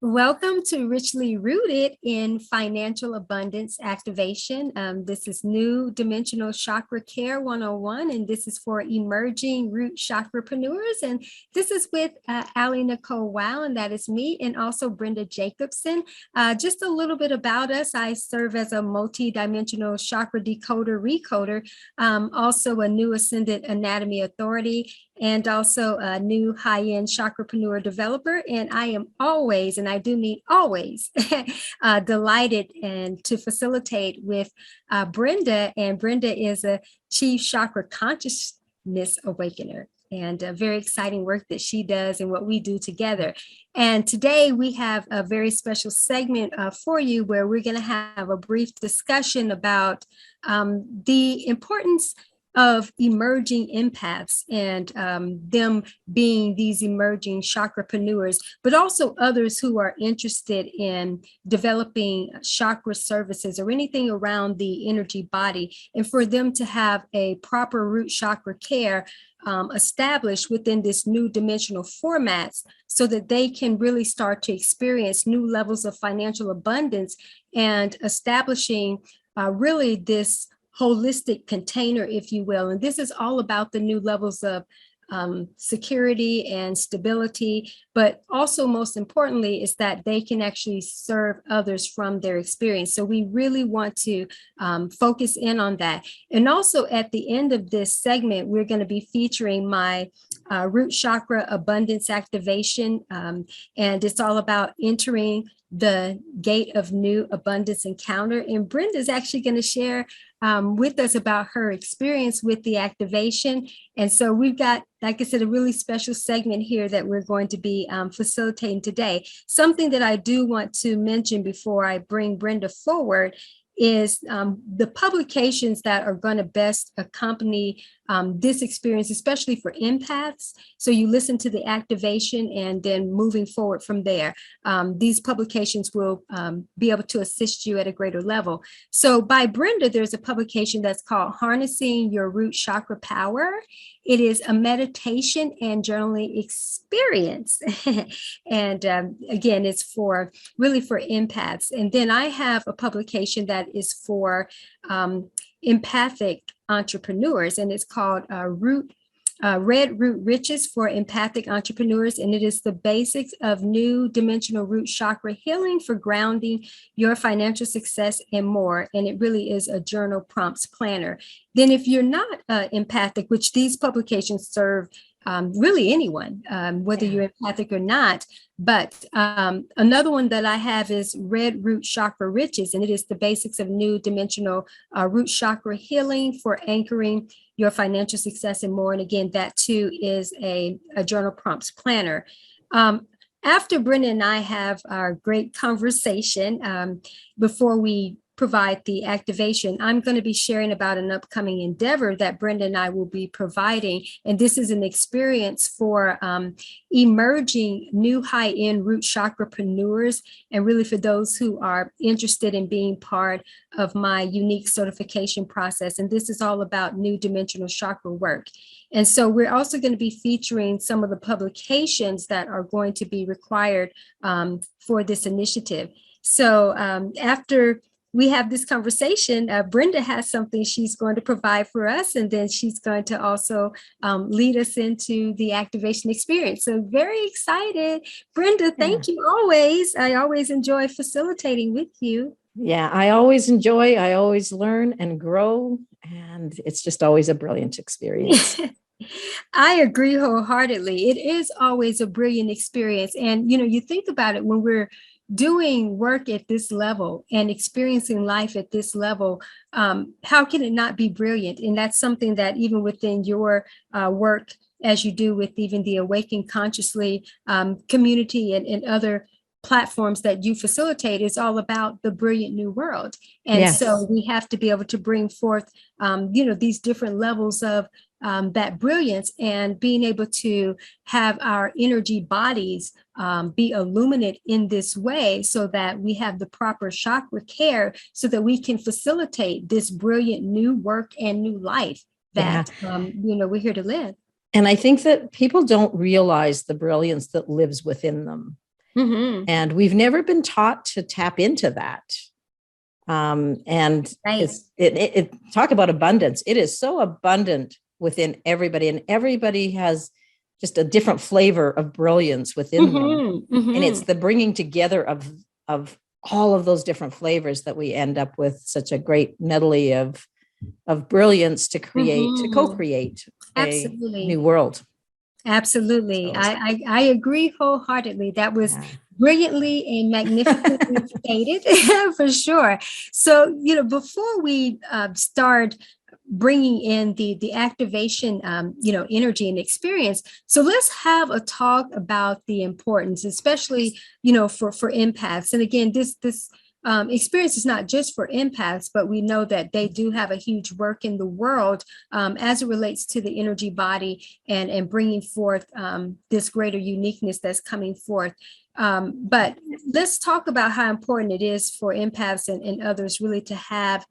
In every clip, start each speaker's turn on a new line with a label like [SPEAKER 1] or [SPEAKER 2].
[SPEAKER 1] Welcome to Richly Rooted in Financial Abundance Activation. This is New Dimensional Chakra Care 101, and this is for emerging root chakrapreneurs. And this is with AliNICOLE, and that is me, and also Brenda Jacobson. Just a little bit about us. I serve as a multi-dimensional chakra decoder, recoder, also a new Ascended Anatomy Authority, and also a new high-end Chakrapreneur developer. And I am always, and I do mean always, delighted and to facilitate with Brenda. And Brenda is a Chief Chakra Consciousness Awakener. And very exciting work that she does and what we do together. And today we have a very special segment for you where we're going to have a brief discussion about the importance of emerging empaths and them being these emerging chakrapreneurs, but also others who are interested in developing chakra services or anything around the energy body, and for them to have a proper root chakra care established within this new dimensional formats so that they can really start to experience new levels of financial abundance and establishing really this holistic container, if you will. And this is all about the new levels of security and stability, but also most importantly is that they can actually serve others from their experience. So we really want to focus in on that. And also at the end of this segment, we're going to be featuring my root chakra abundance activation. And it's all about entering the gate of new abundance encounter. And Brenda's actually going to share with us about her experience with the activation. And so we've got, like I said, a really special segment here that we're going to be facilitating today. Something that I do want to mention before I bring Brenda forward is the publications that are going to best accompany this experience, especially for empaths. So you listen to the activation and then moving forward from there. These publications will be able to assist you at a greater level. So by Brenda, there's a publication that's called Harnessing Your Root Chakra Power. It is a meditation and journaling experience. And again, it's for really for empaths. And then I have a publication that is for empathic entrepreneurs, and it's called Red Root Riches for Empathic Entrepreneurs. And it is the basics of new dimensional root chakra healing for grounding your financial success and more. And it really is a journal prompts planner. Then if you're not empathic, which these publications serve really anyone, whether you're empathic or not. But another one that I have is Red Root Chakra Riches, and it is the basics of new dimensional root chakra healing for anchoring your financial success and more. And again, that too is a journal prompts planner. After Brenda and I have our great conversation, before we provide the activation, I'm going to be sharing about an upcoming endeavor that Brenda and I will be providing. And this is an experience for emerging new high-end root chakrapreneurs, and really for those who are interested in being part of my unique certification process. And this is all about new dimensional chakra work. And so we're also going to be featuring some of the publications that are going to be required for this initiative. So after we have this conversation, Brenda has something she's going to provide for us, and then she's going to also lead us into the activation experience. So very excited. Brenda, thank you always. I always enjoy facilitating with you.
[SPEAKER 2] Yeah, I always learn and grow, and it's just always a brilliant experience.
[SPEAKER 1] I agree wholeheartly. It is always a brilliant experience. And, you think about it, when we're doing work at this level and experiencing life at this level, how can it not be brilliant? And that's something that even within your work, as you do with even the Awaken Consciously community and other platforms that you facilitate, is all about the brilliant new world. And yes. So we have to be able to bring forth, these different levels of that brilliance, and being able to have our energy bodies be illuminated in this way so that we have the proper chakra care so that we can facilitate this brilliant new work and new life that, we're here to live.
[SPEAKER 2] And I think that people don't realize the brilliance that lives within them.
[SPEAKER 1] Mhm.
[SPEAKER 2] And we've never been taught to tap into that. And
[SPEAKER 1] Right.
[SPEAKER 2] talk about abundance. It is so abundant within everybody, and everybody has just a different flavor of brilliance within them.
[SPEAKER 1] Mhm.
[SPEAKER 2] And it's
[SPEAKER 1] Mhm.
[SPEAKER 2] the bringing together of all of those different flavors that we end up with such a great medley of brilliance to
[SPEAKER 1] Mhm.
[SPEAKER 2] co-create a
[SPEAKER 1] Absolutely.
[SPEAKER 2] new world.
[SPEAKER 1] Absolutely.
[SPEAKER 2] So,
[SPEAKER 1] I agree wholeheartedly. That was
[SPEAKER 2] yeah.
[SPEAKER 1] brilliantly and magnificently stated for sure. So, before we start bringing in the activation, energy and experience. So let's have a talk about the importance, especially, for empaths. And again, this experience is not just for empaths, but we know that they do have a huge work in the world as it relates to the energy body and bringing forth this greater uniqueness that's coming forth. But let's talk about how important it is for empaths and others really to have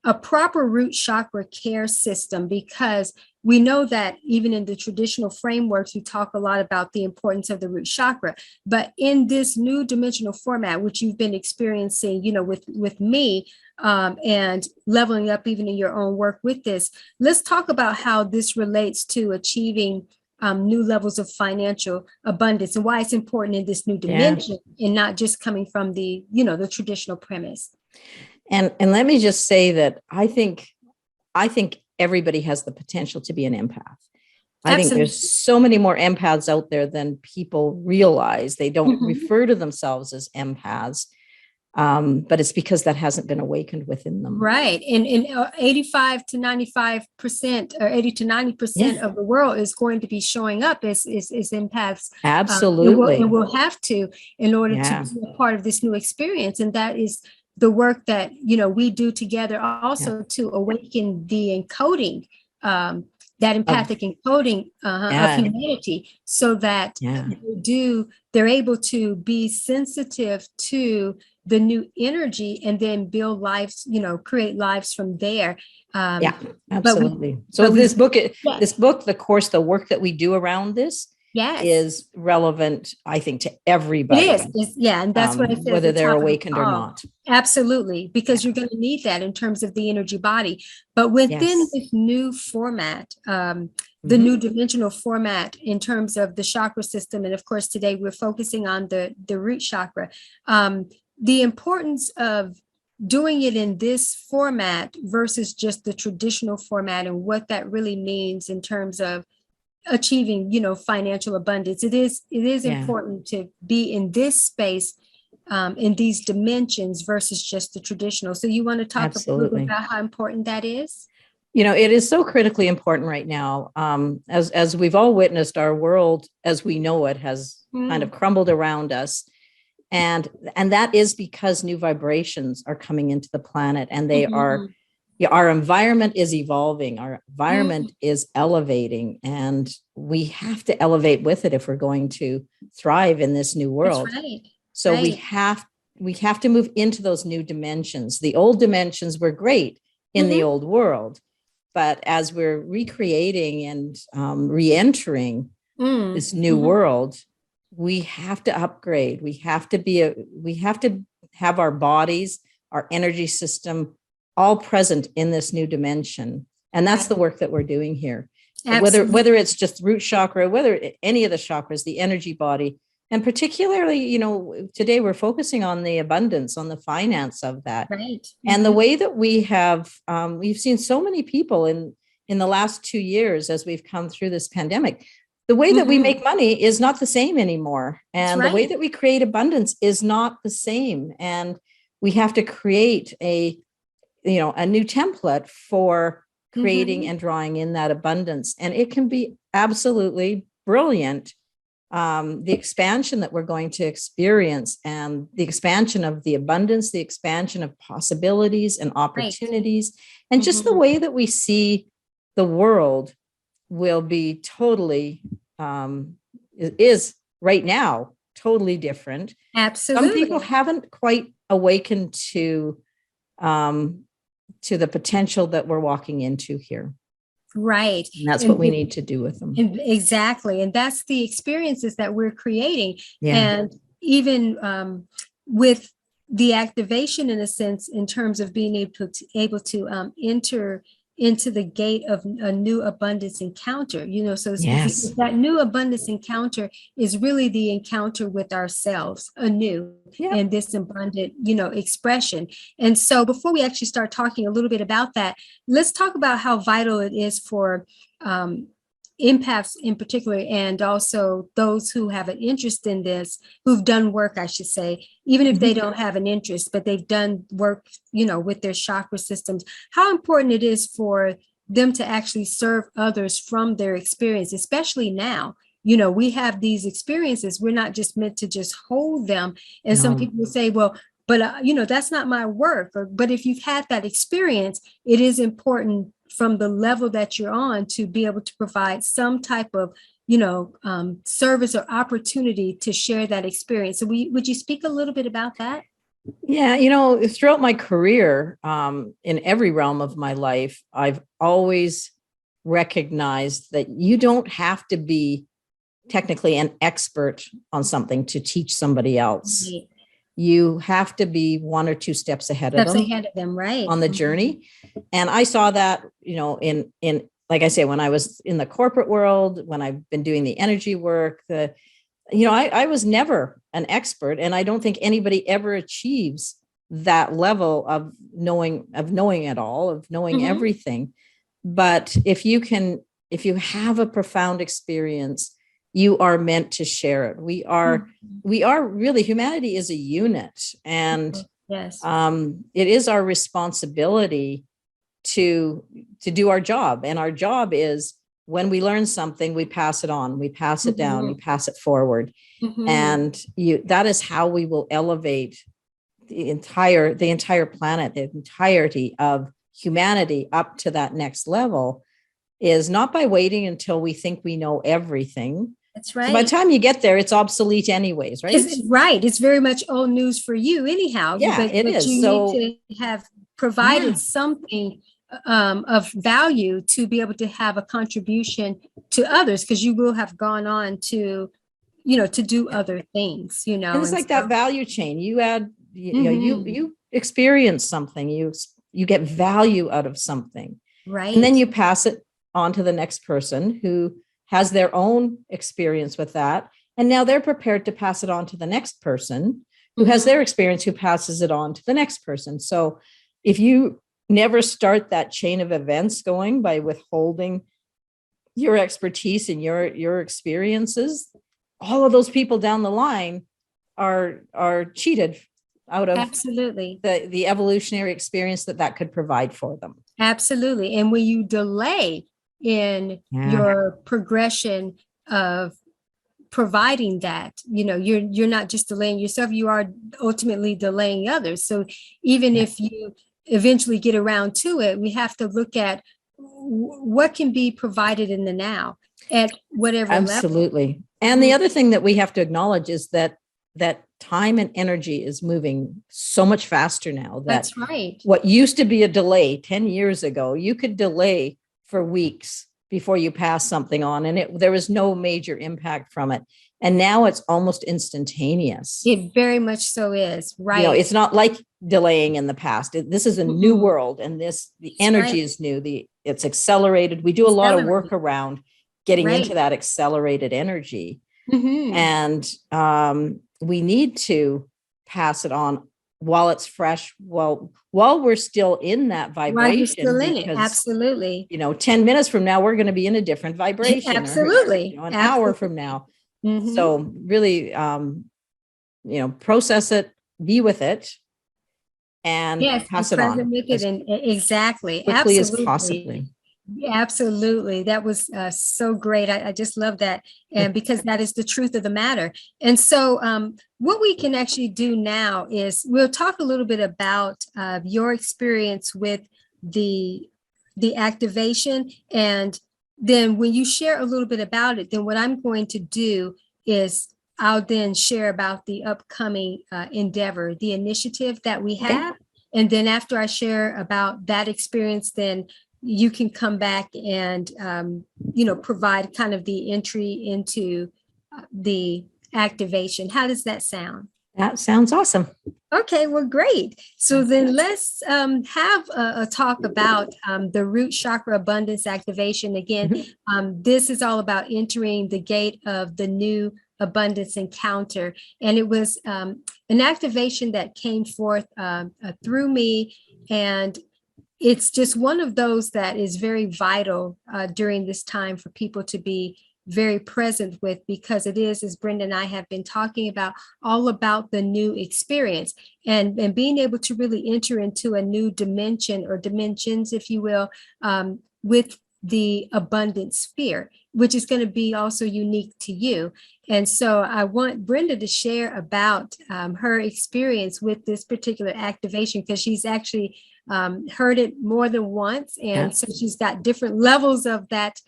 [SPEAKER 1] a proper root chakra care system, because we know that even in the traditional frameworks, we talk a lot about the importance of the root chakra. But in this new dimensional format, which you've been experiencing, with me, and leveling up even in your own work with this, let's talk about how this relates to achieving new levels of financial abundance and why it's important in this new dimension and not just coming from the traditional premise.
[SPEAKER 2] And let me just say that I think everybody has the potential to be an empath. I think
[SPEAKER 1] Absolutely.
[SPEAKER 2] there's so many more empaths out there than people realize. They don't refer to themselves as empaths, but it's because that hasn't been awakened within them.
[SPEAKER 1] Right. And 85 to 95% or 80 to 90% of the world is going to be showing up as empaths.
[SPEAKER 2] Absolutely.
[SPEAKER 1] And we'll have to in order to be a part of this new experience. And that is the work that, we do together also to awaken the encoding, that empathic encoding of humanity, so that they're able to be sensitive to the new energy and then build lives, create lives from there.
[SPEAKER 2] Absolutely. So this book, the course, the work that we do around this is relevant, I think, to everybody.
[SPEAKER 1] It is. And that's what I said.
[SPEAKER 2] Whether they're awakened or not.
[SPEAKER 1] Absolutely. Because you're going to need that in terms of the energy body. But within this new format, the new dimensional format in terms of the chakra system, and of course, today we're focusing on the root chakra, the importance of doing it in this format versus just the traditional format and what that really means in terms of achieving, financial abundance. It is important to be in this space, in these dimensions versus just the traditional. So you want to talk a little bit about how important that is?
[SPEAKER 2] It is so critically important right now. As we've all witnessed, our world as we know it has kind of crumbled around us. And that is because new vibrations are coming into the planet, and they are, our environment is evolving, our environment is elevating, and we have to elevate with it if we're going to thrive in this new world.
[SPEAKER 1] That's right.
[SPEAKER 2] So we have to move into those new dimensions. The old dimensions were great in the old world, but as we're recreating and re-entering this new world, we have to upgrade. We have to have our bodies, our energy system, all present in this new dimension. And that's the work that we're doing here. Whether it's just root chakra, whether any of the chakras, the energy body, and particularly, today we're focusing on the abundance, on the finance of that.
[SPEAKER 1] Right.
[SPEAKER 2] And the way that we have, we've seen so many people in the last 2 years as we've come through this pandemic, the way that we make money is not the same anymore. And the way that we create abundance is not the same. And we have to create a new template for creating and drawing in that abundance. And it can be absolutely brilliant. The expansion that we're going to experience, and the expansion of the abundance, the expansion of possibilities and opportunities, and just the way that we see the world will be totally, is right now totally different.
[SPEAKER 1] Absolutely.
[SPEAKER 2] Some people haven't quite awakened to the potential that we're walking into here.
[SPEAKER 1] Right.
[SPEAKER 2] And that's what we need to do with them.
[SPEAKER 1] Exactly. And that's the experiences that we're creating.
[SPEAKER 2] Yeah.
[SPEAKER 1] And even with the activation, in a sense, in terms of being able to enter into the gate of a new abundance encounter, so
[SPEAKER 2] Yes.
[SPEAKER 1] that new abundance encounter is really the encounter with ourselves anew in this abundant, expression. And so before we actually start talking a little bit about that, let's talk about how vital it is for empaths in particular, and also those who have an interest in this, who've done work, I should say, even if they don't have an interest, but they've done work, with their chakra systems, how important it is for them to actually serve others from their experience, especially now. We have these experiences. We're not just meant to just hold them. And some people will say, well, but that's not my work. But if you've had that experience, it is important from the level that you're on to be able to provide some type of, service or opportunity to share that experience. So would you speak a little bit about that?
[SPEAKER 2] Yeah, throughout my career, in every realm of my life, I've always recognized that you don't have to be technically an expert on something to teach somebody else. Right. You have to be one or two steps ahead of them,
[SPEAKER 1] right,
[SPEAKER 2] on the journey. And I saw that, in like I say, when I was in the corporate world, when I've been doing the energy work, I was never an expert, and I don't think anybody ever achieves that level of knowing it all, of knowing everything. But if you have a profound experience, you are meant to share it. We are really, humanity is a unit, and it is our responsibility to do our job. And our job is, when we learn something, we pass it on, we pass it down, we pass it forward. And that is how we will elevate the entire planet, the entirety of humanity up to that next level, is not by waiting until we think we know everything.
[SPEAKER 1] That's right.
[SPEAKER 2] So by the time you get there, it's obsolete anyways, right?
[SPEAKER 1] It's very much old news for you anyhow.
[SPEAKER 2] Yeah,
[SPEAKER 1] but
[SPEAKER 2] it is.
[SPEAKER 1] You need to have provided something of value to be able to have a contribution to others, because you will have gone on to, to do other things, And
[SPEAKER 2] it's like that value chain. You add, you experience something, you get value out of something.
[SPEAKER 1] Right.
[SPEAKER 2] And then you pass it on to the next person who has their own experience with that. And now they're prepared to pass it on to the next person who has their experience, who passes it on to the next person. So if you never start that chain of events going by withholding your expertise and your experiences, all of those people down the line are cheated out of
[SPEAKER 1] absolutely
[SPEAKER 2] the evolutionary experience that could provide for them.
[SPEAKER 1] Absolutely. And when you delay in your progression of providing that, you're not just delaying yourself, you are ultimately delaying others. So even if you eventually get around to it, we have to look at what can be provided in the now at whatever
[SPEAKER 2] absolutely level. And the other thing that we have to acknowledge is that time and energy is moving so much faster now.
[SPEAKER 1] That's right.
[SPEAKER 2] What used to be a delay 10 years ago, you could delay for weeks before you pass something on, and there was no major impact from it. And now it's almost instantaneous.
[SPEAKER 1] It very much so is, right?
[SPEAKER 2] It's not like delaying in the past. This is a new world, and the energy is new. It's accelerated. We do a lot of work around getting into that accelerated energy. And we need to pass it on while it's fresh, while we're still in that vibration.
[SPEAKER 1] While you're still in it, absolutely.
[SPEAKER 2] 10 minutes from now, we're going to be in a different vibration.
[SPEAKER 1] Absolutely.
[SPEAKER 2] Or, an hour from now. So really, process it, be with it, and pass it on
[SPEAKER 1] with it, and exactly,
[SPEAKER 2] quickly as possibly.
[SPEAKER 1] Absolutely. That was so great. I just love that. And because that is the truth of the matter. And so what we can actually do now is we'll talk a little bit about your experience with the activation. And then when you share a little bit about it, then what I'm going to do is I'll then share about the upcoming endeavor, the initiative that we have. And then after I share about that experience, then you can come back and, you know, provide kind of the entry into the activation. How does that sound?
[SPEAKER 2] That sounds awesome.
[SPEAKER 1] Okay, well, great. So then let's have a talk about the root chakra abundance activation. Again, this is all about entering the gate of the new abundance encounter. And it was an activation that came forth through me. And it's just one of those that is very vital during this time for people to be very present with, because it is, as Brenda and I have been talking about, all about the new experience and being able to really enter into a new dimension, or dimensions, if you will, with the abundant sphere, which is going to be also unique to you. And so I want Brenda to share about her experience with this particular activation, because she's actually heard it more than once. And so she's got different levels of that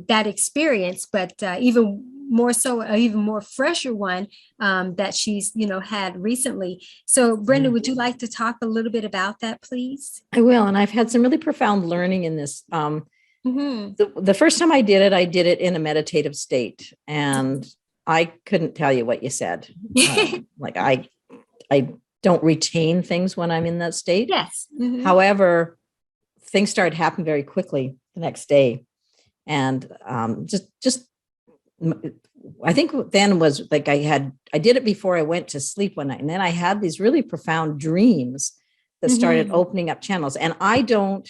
[SPEAKER 1] experience, but even more so, even more fresher one that she's, you know, had recently. So Brenda, would you like to talk a little bit about that, please?
[SPEAKER 2] I will. And I've had some really profound learning in this. The first time I did it in a meditative state, and I couldn't tell you what you said. Like I don't retain things when I'm in that state.
[SPEAKER 1] Yes.
[SPEAKER 2] However, things started happening very quickly the next day. And just I think then was like I did it before I went to sleep one night. And then I had these really profound dreams that started opening up channels. And I don't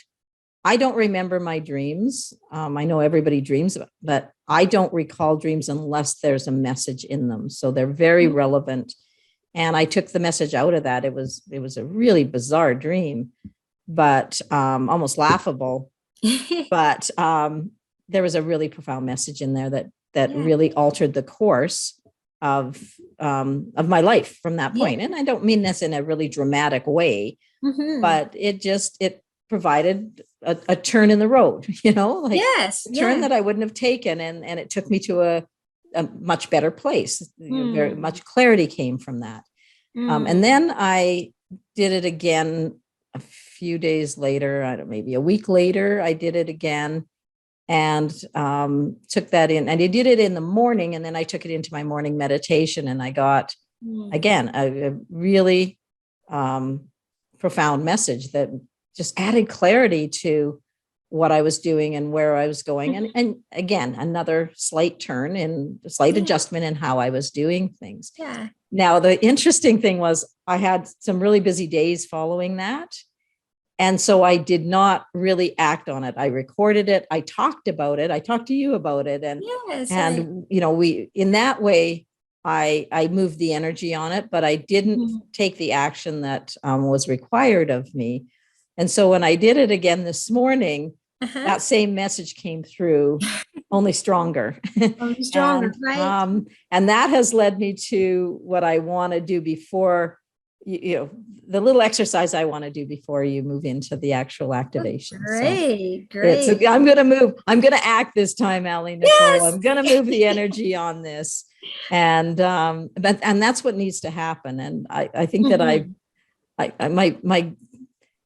[SPEAKER 2] remember my dreams. I know everybody dreams, but I don't recall dreams unless there's a message in them. So they're very relevant. And I took the message out of that. It was a really bizarre dream, but almost laughable. But there was a really profound message in there that really altered the course of my life from that point. And I don't mean this in a really dramatic way, but it provided a turn in the road, you know, like a turn that I wouldn't have taken. And it took me to a much better place. Very much clarity came from that. And then I did it again a few days later, maybe a week later, I did it again and took that in. And I did it in the morning, and then I took it into my morning meditation, and I got, again, a really profound message that just added clarity to what I was doing and where I was going. And again, another slight turn and slight adjustment in how I was doing things. Now, the interesting thing was I had some really busy days following that. And so I did not really act on it. I recorded it. I talked about it. I talked to you about it. And, you know, in that way, I moved the energy on it, but I didn't take the action that was required of me. And so when I did it again this morning, that same message came through, only stronger.
[SPEAKER 1] Only stronger, right?
[SPEAKER 2] And that has led me to what I want to do before, you know, the little exercise I want to do before you move into the actual activation.
[SPEAKER 1] Great.
[SPEAKER 2] I'm going to act this time, AliNICOLE. I'm going to move the energy on this. And that's what needs to happen. And I think that my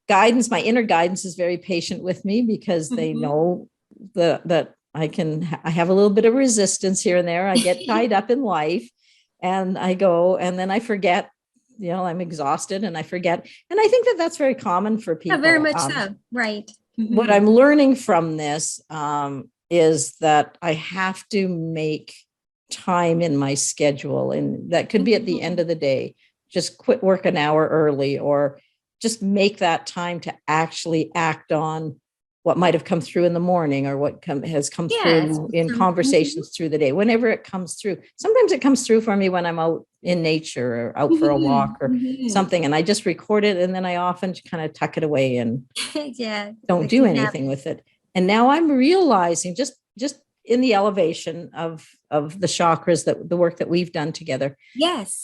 [SPEAKER 2] guidance, my inner guidance is very patient with me, because they know that I have a little bit of resistance here and there. I get tied up in life, and I go, and then I forget, you know, I'm exhausted and I forget. And I think that that's very common for people.
[SPEAKER 1] Yeah, very much so. Right.
[SPEAKER 2] What I'm learning from this is that I have to make time in my schedule, and that could be at the end of the day, just quit work an hour early, or just make that time to actually act on what might have come through in the morning, or what has come through in conversations through the day, whenever it comes through. Sometimes it comes through for me when I'm out in nature or out for a walk or something, and I just record it, and then I often kind of tuck it away and don't do anything with it. And now I'm realizing, just in the elevation of the chakras, that the work that we've done together,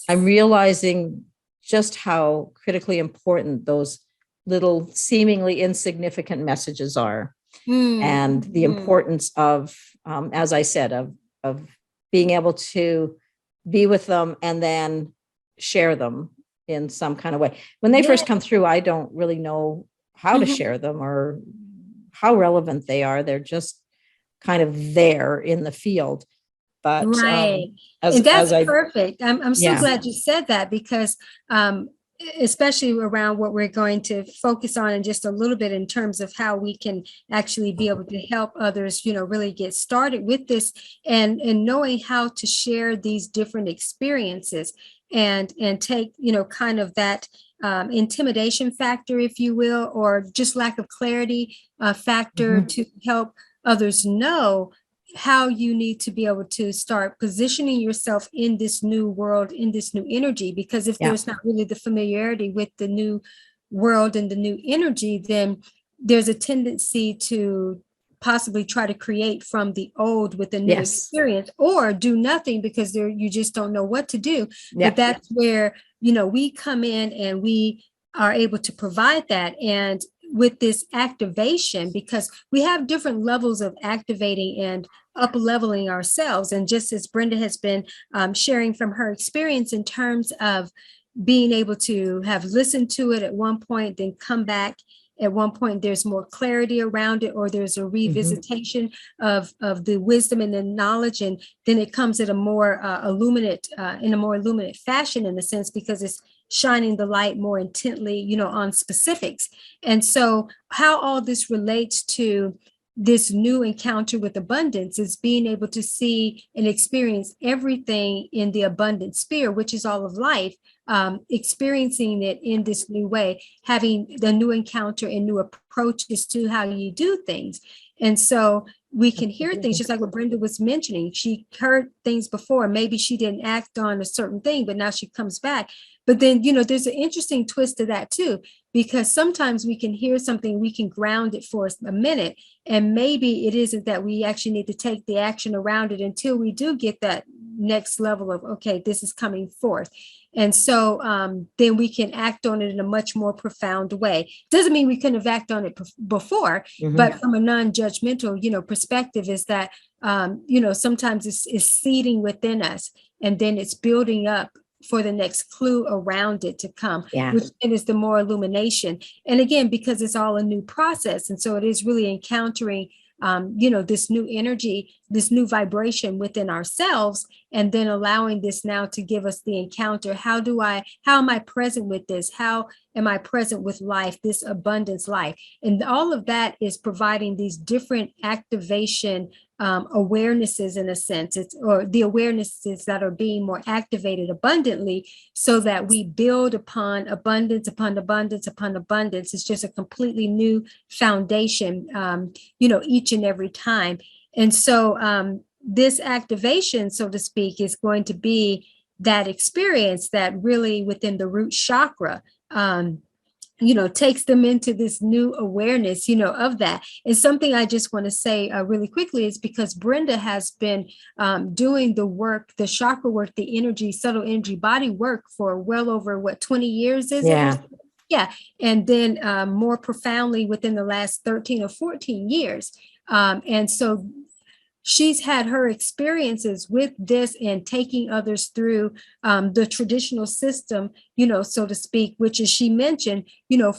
[SPEAKER 2] I'm realizing just how critically important those little seemingly insignificant messages are, and the importance of, as I said, of being able to be with them and then share them in some kind of way. When they first come through, I don't really know how to share them or how relevant they are. They're just kind of there in the field. But
[SPEAKER 1] right.
[SPEAKER 2] as
[SPEAKER 1] And that's
[SPEAKER 2] I
[SPEAKER 1] perfect. I'm so
[SPEAKER 2] yeah.
[SPEAKER 1] glad you said that, because especially around what we're going to focus on in just a little bit in terms of how we can actually be able to help others, really get started with this, and knowing how to share these different experiences and take, kind of that intimidation factor, if you will, or just lack of clarity factor to help others know how you need to be able to start positioning yourself in this new world, in this new energy. Because if there's not really the familiarity with the new world and the new energy, then there's a tendency to possibly try to create from the old with a new experience, or do nothing because you just don't know what to do. But that's where, we come in and we are able to provide that. And with this activation, because we have different levels of activating and up leveling ourselves. And just as Brenda has been sharing from her experience in terms of being able to have listened to it at one point, then come back at one point, there's more clarity around it, or there's a revisitation of the wisdom and the knowledge, and then it comes at a more illuminate, in a more illuminate fashion, in a sense, because it's shining the light more intently, on specifics. And so how all this relates to this new encounter with abundance is being able to see and experience everything in the abundant sphere, which is all of life, experiencing it in this new way, having the new encounter and new approaches to how you do things. And so we can hear things, just like what Brenda was mentioning. She heard things before, maybe she didn't act on a certain thing, but now she comes back. But then, there's an interesting twist to that too, because sometimes we can hear something, we can ground it for a minute, and maybe it isn't that we actually need to take the action around it until we do get that next level of, okay, this is coming forth. And so then we can act on it in a much more profound way. Doesn't mean we couldn't have acted on it before, but from a non-judgmental, perspective, is that, sometimes it's seeding within us, and then it's building up for the next clue around it to come, which then is the more illumination. And again, because it's all a new process. And so it is really encountering, this new energy, this new vibration within ourselves, and then allowing this now to give us the encounter. How am I present with this? How am I present with life, this abundance life? And all of that is providing these different activation awarenesses, in a sense, or the awarenesses that are being more activated abundantly, so that we build upon abundance, upon abundance, upon abundance. It's just a completely new foundation, each and every time. And so this activation, so to speak, is going to be that experience that really within the root chakra, takes them into this new awareness, of that. And something I just want to say really quickly is because Brenda has been doing the work, the chakra work, the energy, subtle energy body work for well over 20 years is it? Yeah. And then more profoundly within the last 13 or 14 years. And so she's had her experiences with this and taking others through the traditional system, so to speak, which, as she mentioned,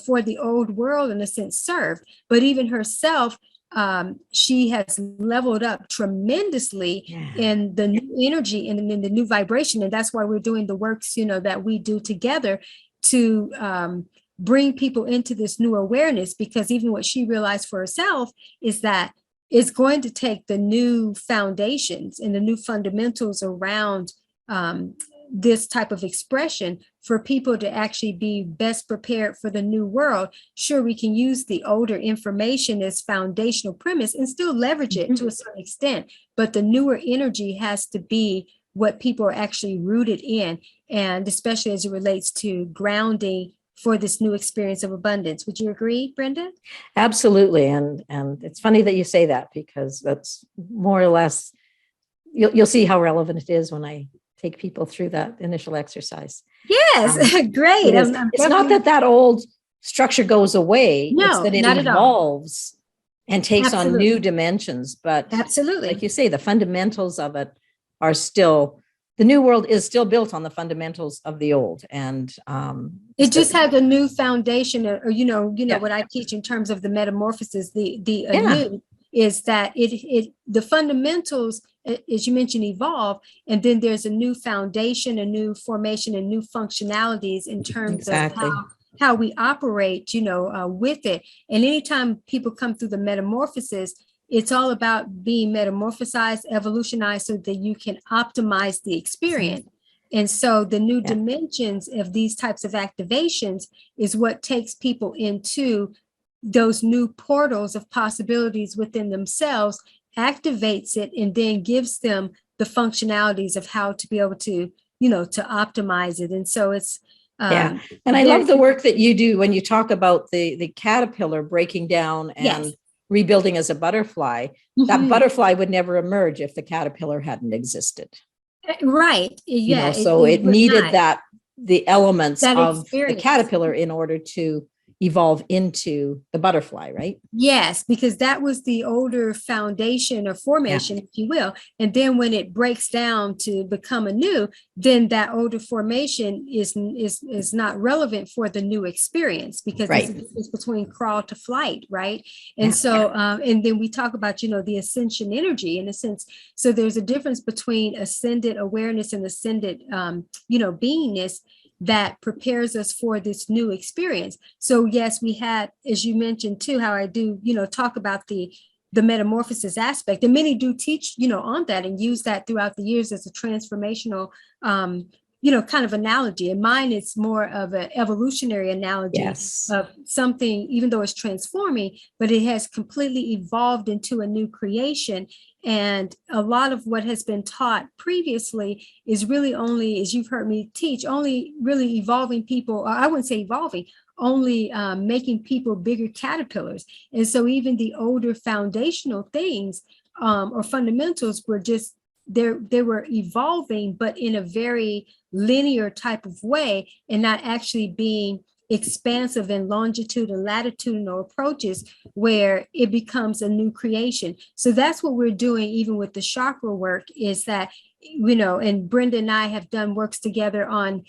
[SPEAKER 1] for the old world, in a sense, served. But even herself, she has leveled up tremendously in the new energy and in the new vibration. And that's why we're doing the works, that we do together to bring people into this new awareness, because even what she realized for herself is that it's going to take the new foundations and the new fundamentals around this type of expression for people to actually be best prepared for the new world. Sure, we can use the older information as foundational premise and still leverage it to a certain extent, but the newer energy has to be what people are actually rooted in, and especially as it relates to grounding for this new experience of abundance. Would you agree, Brenda?
[SPEAKER 2] Absolutely. And it's funny that you say that, because that's more or less, you'll see how relevant it is when I take people through that initial exercise.
[SPEAKER 1] Yes, great.
[SPEAKER 2] It's not that old structure goes away.
[SPEAKER 1] No,
[SPEAKER 2] it's that it evolves and takes on new dimensions. But
[SPEAKER 1] absolutely,
[SPEAKER 2] like you say, the fundamentals of it are still the new world is still built on the fundamentals of the old. And
[SPEAKER 1] it just has a new foundation, or
[SPEAKER 2] Yeah.
[SPEAKER 1] what I teach in terms of the metamorphosis, the
[SPEAKER 2] Yeah.
[SPEAKER 1] anew is that the fundamentals, as you mentioned, evolve, and then there's a new foundation, a new formation, and new functionalities in terms
[SPEAKER 2] Exactly.
[SPEAKER 1] of how we operate, with it. And anytime people come through the metamorphosis, it's all about being metamorphosized, evolutionized, so that you can optimize the experience. And so the new dimensions of these types of activations is what takes people into those new portals of possibilities within themselves, activates it, and then gives them the functionalities of how to be able to, to optimize it. And so it's,
[SPEAKER 2] and I love the work that you do when you talk about the caterpillar breaking down and rebuilding as a butterfly. That butterfly would never emerge if the caterpillar hadn't existed.
[SPEAKER 1] Right. Yeah.
[SPEAKER 2] So it needed the elements of the caterpillar in order to evolve into the butterfly, right?
[SPEAKER 1] Yes, because that was the older foundation or formation, if you will. And then when it breaks down to become a new, then that older formation is not relevant for the new experience, because it's between crawl to flight, right? And so, and then we talk about, the ascension energy in a sense. So there's a difference between ascended awareness and ascended, beingness that prepares us for this new experience. So yes, we had, as you mentioned too, how I do, talk about the metamorphosis aspect, and many do teach, on that and use that throughout the years as a transformational, kind of analogy. And mine, it's more of an evolutionary analogy of something, even though it's transforming, but it has completely evolved into a new creation. And a lot of what has been taught previously is really only, as you've heard me teach, only really evolving people, or I wouldn't say evolving, only making people bigger caterpillars. And so even the older foundational things or fundamentals were just, they were evolving, but in a very linear type of way, and not actually being expansive and longitude and latitudinal approaches where it becomes a new creation. So that's what we're doing even with the chakra work, is that, and Brenda and I have done works together on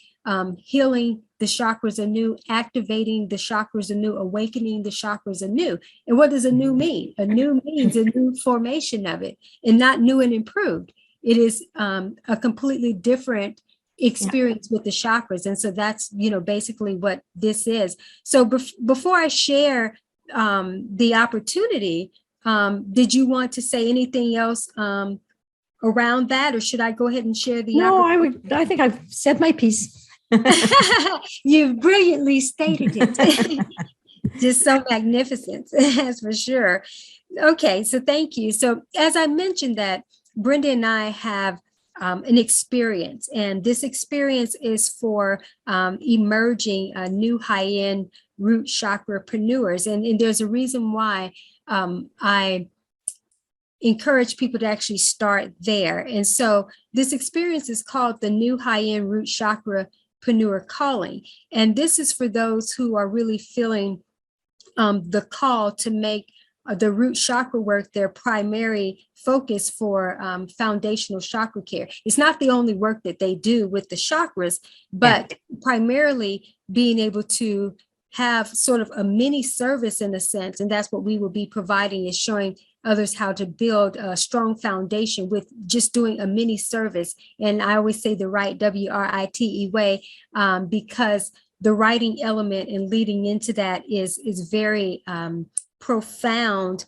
[SPEAKER 1] healing the chakras anew, activating the chakras anew, awakening the chakras anew. And what does anew mean? Anew means a new formation of it, and not new and improved. It is a completely different experience with the chakras. And so that's, basically what this is. So before I share the opportunity, did you want to say anything else around that, or should I go ahead and share the opportunity?
[SPEAKER 2] I think I've said my piece.
[SPEAKER 1] You've brilliantly stated it. Just so magnificent, that's for sure. Okay, so thank you. So as I mentioned, that Brenda and I have an experience, and this experience is for emerging new high-end root Chakrapreneurs. And there's a reason why I encourage people to actually start there. And so this experience is called the New High-End Root Chakrapreneur Calling. And this is for those who are really feeling the call to make the root chakra work their primary focus for foundational chakra care. It's not the only work that they do with the chakras, but primarily being able to have sort of a mini service in a sense. And that's what we will be providing, is showing others how to build a strong foundation with just doing a mini service. And I always say the right WRITE way, because the writing element and leading into that is very profound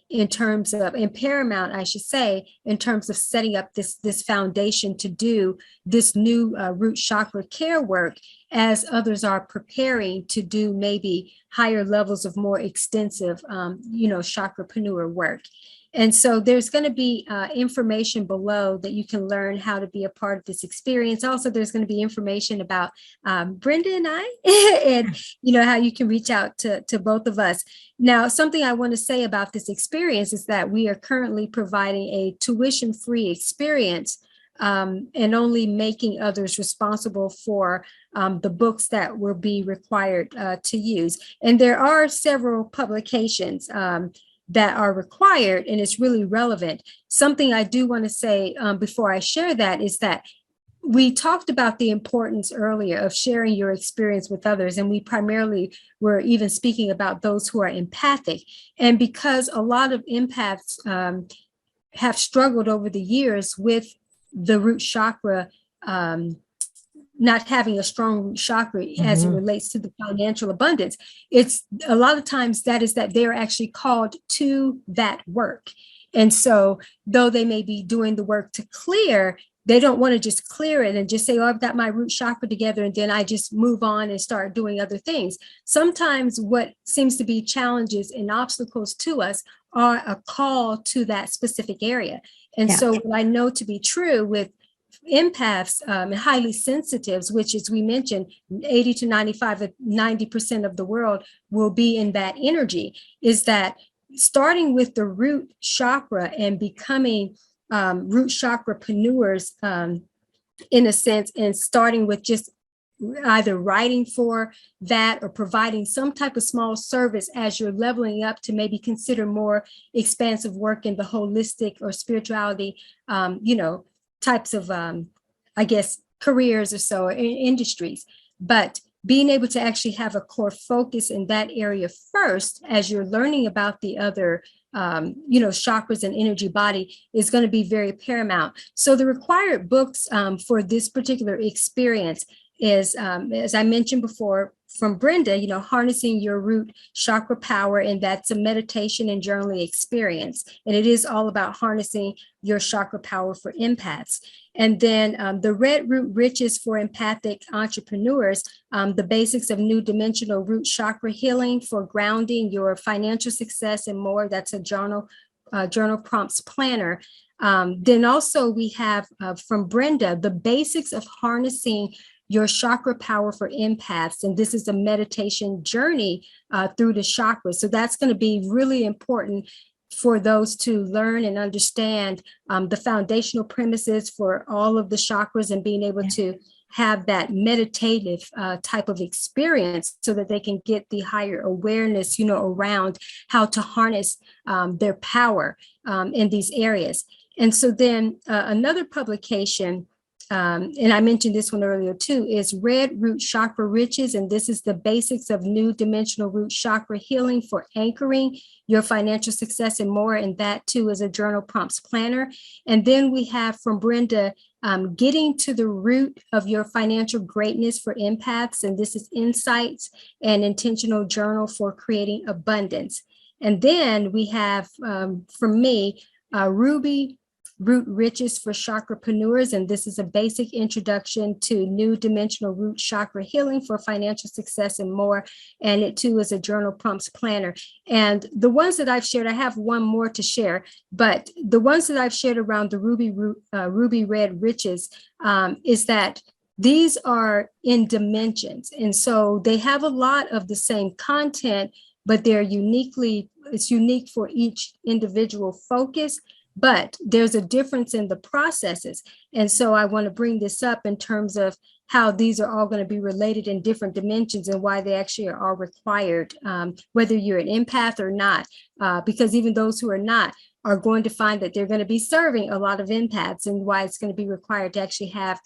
[SPEAKER 1] in terms of, and paramount, I should say, in terms of setting up this foundation to do this new root chakra care work, as others are preparing to do maybe higher levels of more extensive, chakrapreneur work. And so there's going to be information below that you can learn how to be a part of this experience. Also, there's going to be information about Brenda and I, and how you can reach out to both of us. Now, something I want to say about this experience is that we are currently providing a tuition-free experience, and only making others responsible for the books that will be required to use. And there are several publications that are required, and it's really relevant. Something I do want to say before I share that is that we talked about the importance earlier of sharing your experience with others, and we primarily were even speaking about those who are empathic. And because a lot of empaths have struggled over the years with the root chakra, not having a strong root chakra as it relates to the financial abundance, it's a lot of times that they're actually called to that work. And so though they may be doing the work to clear, they don't want to just clear it and just say, oh, I've got my root chakra together, and then I just move on and start doing other things. Sometimes what seems to be challenges and obstacles to us are a call to that specific area. And so what I know to be true with empaths and highly sensitives, which, as we mentioned, 80 to 90% of the world will be in that energy, is that starting with the root chakra and becoming root chakrapreneurs, in a sense, and starting with just either writing for that or providing some type of small service as you're leveling up to maybe consider more expansive work in the holistic or spirituality, types of, I guess, careers or so, or industries. But being able to actually have a core focus in that area first, as you're learning about the other, chakras and energy body, is going to be very paramount. So the required books for this particular experience is, as I mentioned before, from Brenda, harnessing your root chakra power, and that's a meditation and journaling experience. And it is all about harnessing your chakra power for empaths. And then the Red Root Riches for empathic entrepreneurs, the basics of new dimensional root chakra healing for grounding your financial success and more. That's a journal prompts planner. Then also we have from Brenda, the basics of harnessing your chakra power for empaths. And this is a meditation journey through the chakras. So that's going to be really important for those to learn and understand the foundational premises for all of the chakras, and being able to have that meditative type of experience so that they can get the higher awareness, around how to harness their power in these areas. And so then another publication, and I mentioned this one earlier too, is Red Root Chakra Riches. And this is the basics of new dimensional root chakra healing for anchoring your financial success and more. And that too is a journal prompts planner. And then we have from Brenda, Getting to the Root of Your Financial Greatness for Empaths. And this is insights and intentional journal for creating abundance. And then we have from me, Ruby Root Riches for Chakrapreneurs, and this is a basic introduction to new dimensional root chakra healing for financial success and more. And it too is a journal prompts planner. And the ones that I've shared, I have one more to share, but the ones that I've shared around the Ruby Red Riches is that these are in dimensions. And so they have a lot of the same content, but it's unique for each individual focus. But there's a difference in the processes. And so I want to bring this up in terms of how these are all going to be related in different dimensions and why they actually are required, whether you're an empath or not, because even those who are not are going to find that they're going to be serving a lot of empaths, and why it's going to be required to actually have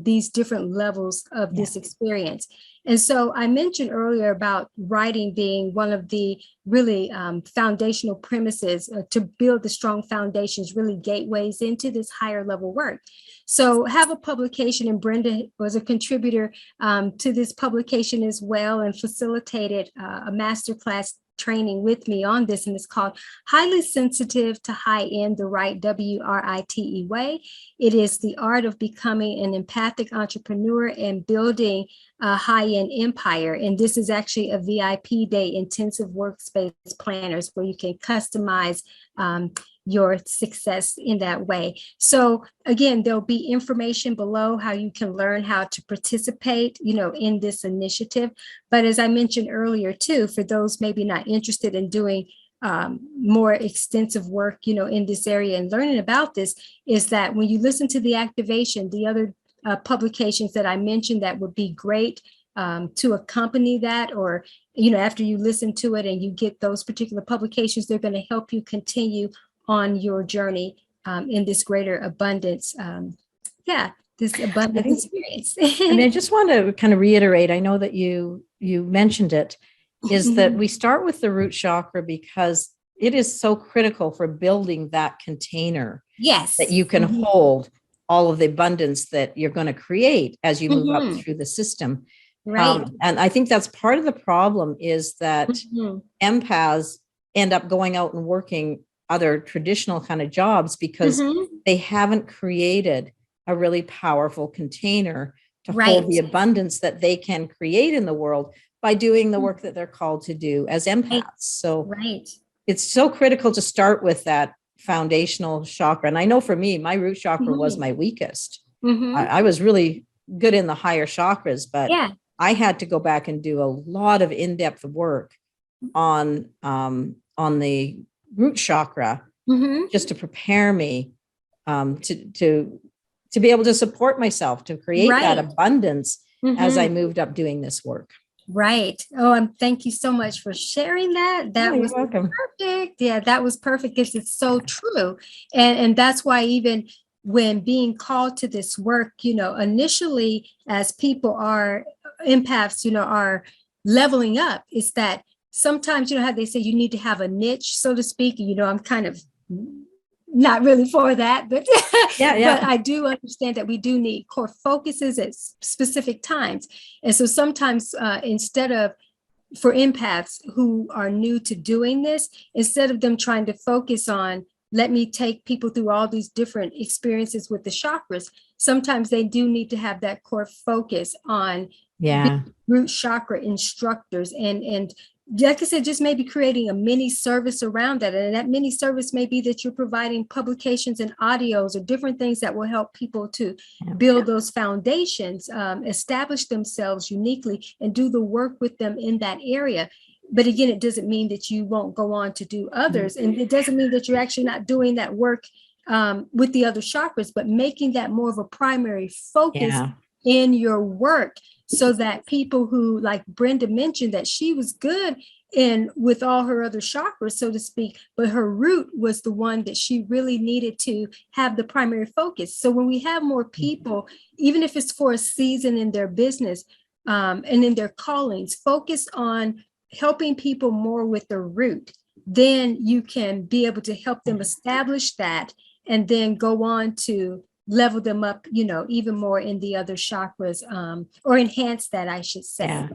[SPEAKER 1] these different levels of this experience. And so I mentioned earlier about writing being one of the really foundational premises to build the strong foundations, really gateways into this higher level work. So have a publication, and Brenda was a contributor to this publication as well, and facilitated a masterclass training with me on this, and it's called Highly Sensitive to High End, the Right WRITE Way. It is the art of becoming an empathic entrepreneur and building a high-end empire. And this is actually a VIP day intensive workspace planners where you can customize your success in that way. So again, there'll be information below how you can learn how to participate, in this initiative. But as I mentioned earlier too, for those maybe not interested in doing more extensive work, in this area and learning about this, is that when you listen to the activation, the other publications that I mentioned that would be great to accompany that, or, after you listen to it and you get those particular publications, they're going to help you continue on your journey in this greater abundance. this
[SPEAKER 2] I
[SPEAKER 1] abundant
[SPEAKER 2] think,
[SPEAKER 1] experience.
[SPEAKER 2] I just want to kind of reiterate, I know that you mentioned it, is that we start with the root chakra because it is so critical for building that container
[SPEAKER 1] Yes.
[SPEAKER 2] that you can hold all of the abundance that you're going to create as you move up through the system.
[SPEAKER 1] Right.
[SPEAKER 2] And I think that's part of the problem, is that empaths end up going out and working other traditional kind of jobs because they haven't created a really powerful container to hold the abundance that they can create in the world by doing the work that they're called to do as empaths. So it's so critical to start with that foundational chakra. And I know for me, my root chakra was my weakest. I was really good in the higher chakras, but I had to go back and do a lot of in-depth work on the root chakra just to prepare me to be able to support myself, to create that abundance as I moved up doing this work.
[SPEAKER 1] Right. Oh, thank you so much for sharing that. That was perfect. Yeah, that was perfect because it's so true. And that's why even when being called to this work, initially as people are empaths, are leveling up, is that sometimes, how they say you need to have a niche, so to speak. I'm kind of not really for that, but but I do understand that we do need core focuses at specific times. And so sometimes instead of, for empaths who are new to doing this, instead of them trying to focus on, let me take people through all these different experiences with the chakras, sometimes they do need to have that core focus on root chakra instructors and like I said, just maybe creating a mini service around that. And that mini service may be that you're providing publications and audios or different things that will help people to build those foundations, establish themselves uniquely and do the work with them in that area. But again, it doesn't mean that you won't go on to do others. And it doesn't mean that you're actually not doing that work with the other chakras, but making that more of a primary focus in your work. So that people who, like Brenda mentioned, that she was good in with all her other chakras, so to speak, but her root was the one that she really needed to have the primary focus. So when we have more people, even if it's for a season in their business and in their callings, focus on helping people more with the root, then you can be able to help them establish that and then go on to level them up, even more in the other chakras, or enhance that, I should say.
[SPEAKER 2] Yeah.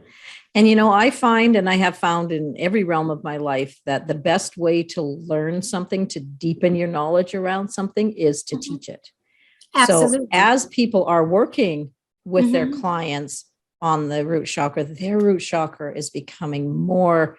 [SPEAKER 2] And, I find, and I have found in every realm of my life, that the best way to learn something, to deepen your knowledge around something, is to teach it. Absolutely. So as people are working with their clients on the root chakra, their root chakra is becoming more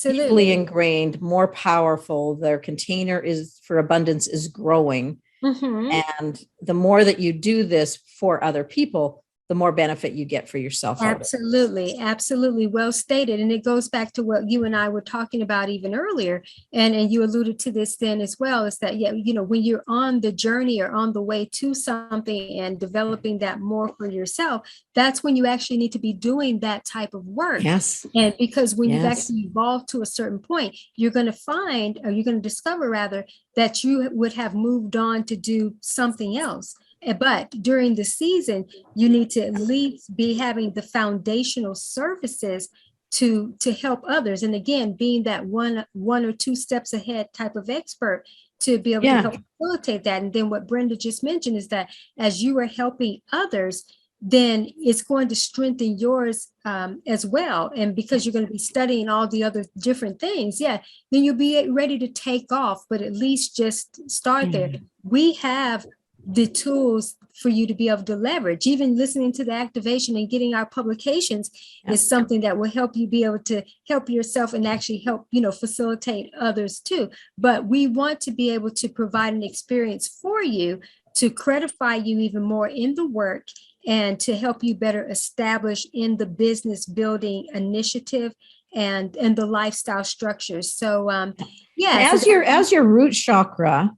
[SPEAKER 2] deeply ingrained, more powerful. Their container for abundance is growing. And the more that you do this for other people, the more benefit you get for yourself.
[SPEAKER 1] Absolutely. Absolutely. Well stated. And it goes back to what you and I were talking about even earlier. And you alluded to this then as well, is that, when you're on the journey or on the way to something and developing that more for yourself, that's when you actually need to be doing that type of work.
[SPEAKER 2] Yes.
[SPEAKER 1] And because when you've actually evolved to a certain point, you're going to find, or you're going to discover rather, that you would have moved on to do something else. But during the season, you need to at least be having the foundational services to help others. And again, being that one or two steps ahead type of expert to be able to help facilitate that. And then what Brenda just mentioned is that as you are helping others, then it's going to strengthen yours as well. And because you're going to be studying all the other different things, then you'll be ready to take off, but at least just start there. We have the tools for you to be able to leverage. Even listening to the activation and getting our publications is something that will help you be able to help yourself and actually help, facilitate others too. But we want to be able to provide an experience for you to credify you even more in the work and to help you better establish in the business building initiative and the lifestyle structures. So
[SPEAKER 2] as your root chakra,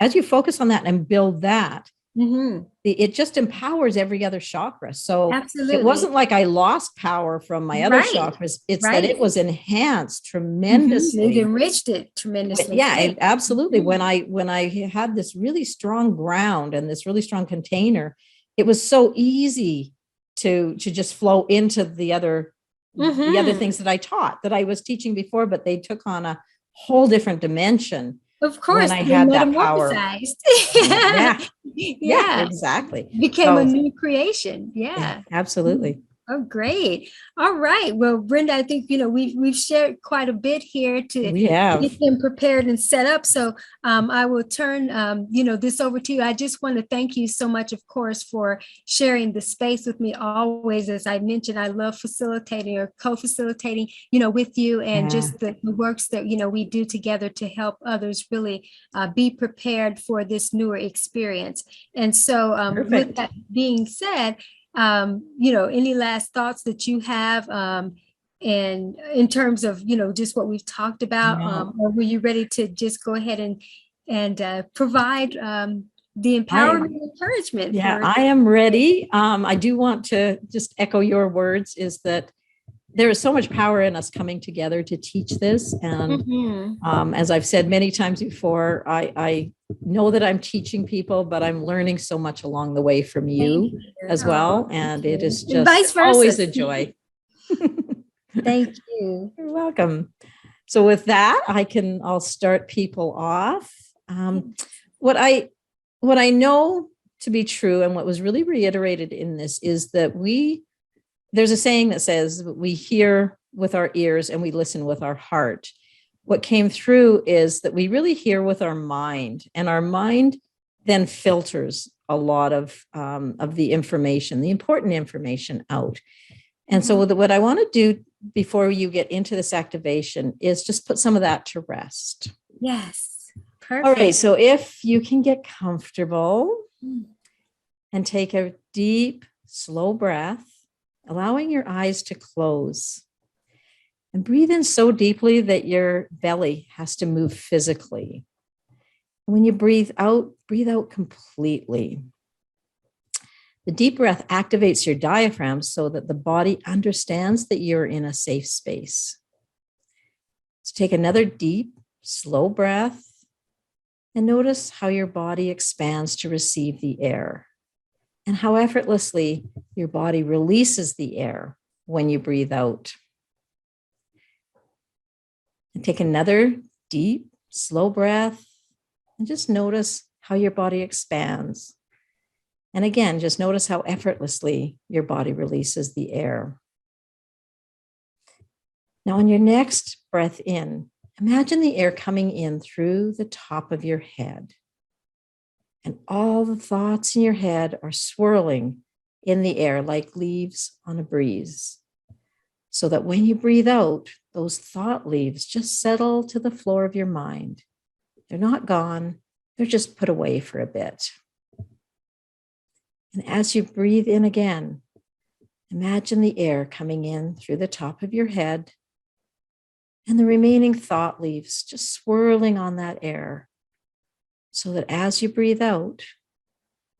[SPEAKER 2] as you focus on that and build that, it just empowers every other chakra. So it wasn't like I lost power from my other chakras. It's that it was enhanced tremendously.
[SPEAKER 1] It enriched it tremendously.
[SPEAKER 2] Absolutely. When I had this really strong ground and this really strong container, it was so easy to just flow into the other things that I taught, that I was teaching before, but they took on a whole different dimension.
[SPEAKER 1] Of
[SPEAKER 2] when
[SPEAKER 1] course,
[SPEAKER 2] I
[SPEAKER 1] they
[SPEAKER 2] had that power.
[SPEAKER 1] metamorphosized.
[SPEAKER 2] Yeah, exactly.
[SPEAKER 1] Became a new creation.
[SPEAKER 2] Yeah,
[SPEAKER 1] Yeah.
[SPEAKER 2] absolutely.
[SPEAKER 1] Oh, great. All right. Well, Brenda, I think, we've shared quite a bit here to
[SPEAKER 2] We have.
[SPEAKER 1] get them prepared and set up. So I will turn, this over to you. I just want to thank you so much, of course, for sharing the space with me always. As I mentioned, I love facilitating or co-facilitating, with you, and just the works that, we do together to help others really be prepared for this newer experience. And so with that being said, any last thoughts that you have, and in terms of, just what we've talked about, or were you ready to just go ahead and provide the empowerment and encouragement?
[SPEAKER 2] Yeah, I am ready. I do want to just echo your words, is that there is so much power in us coming together to teach this. And as I've said many times before, I know that I'm teaching people, but I'm learning so much along the way from you as well. And it is just always a joy.
[SPEAKER 1] Thank you.
[SPEAKER 2] You're welcome. So with that, I'll start people off. What I know to be true, and what was really reiterated in this, is that there's a saying that says we hear with our ears and we listen with our heart. What came through is that we really hear with our mind, and our mind then filters a lot of the information, the important information, out. And so what I want to do before you get into this activation is just put some of that to rest.
[SPEAKER 1] Yes. Perfect.
[SPEAKER 2] All right. So if you can get comfortable and take a deep, slow breath, allowing your eyes to close, and breathe in so deeply that your belly has to move physically. When you breathe out completely. The deep breath activates your diaphragm so that the body understands that you're in a safe space. So take another deep, slow breath and notice how your body expands to receive the air, and how effortlessly your body releases the air when you breathe out. And take another deep, slow breath and just notice how your body expands. And again, just notice how effortlessly your body releases the air. Now, on your next breath in, imagine the air coming in through the top of your head. And all the thoughts in your head are swirling in the air like leaves on a breeze. So that when you breathe out, those thought leaves just settle to the floor of your mind. They're not gone, they're just put away for a bit. And as you breathe in again, imagine the air coming in through the top of your head and the remaining thought leaves just swirling on that air, so that as you breathe out,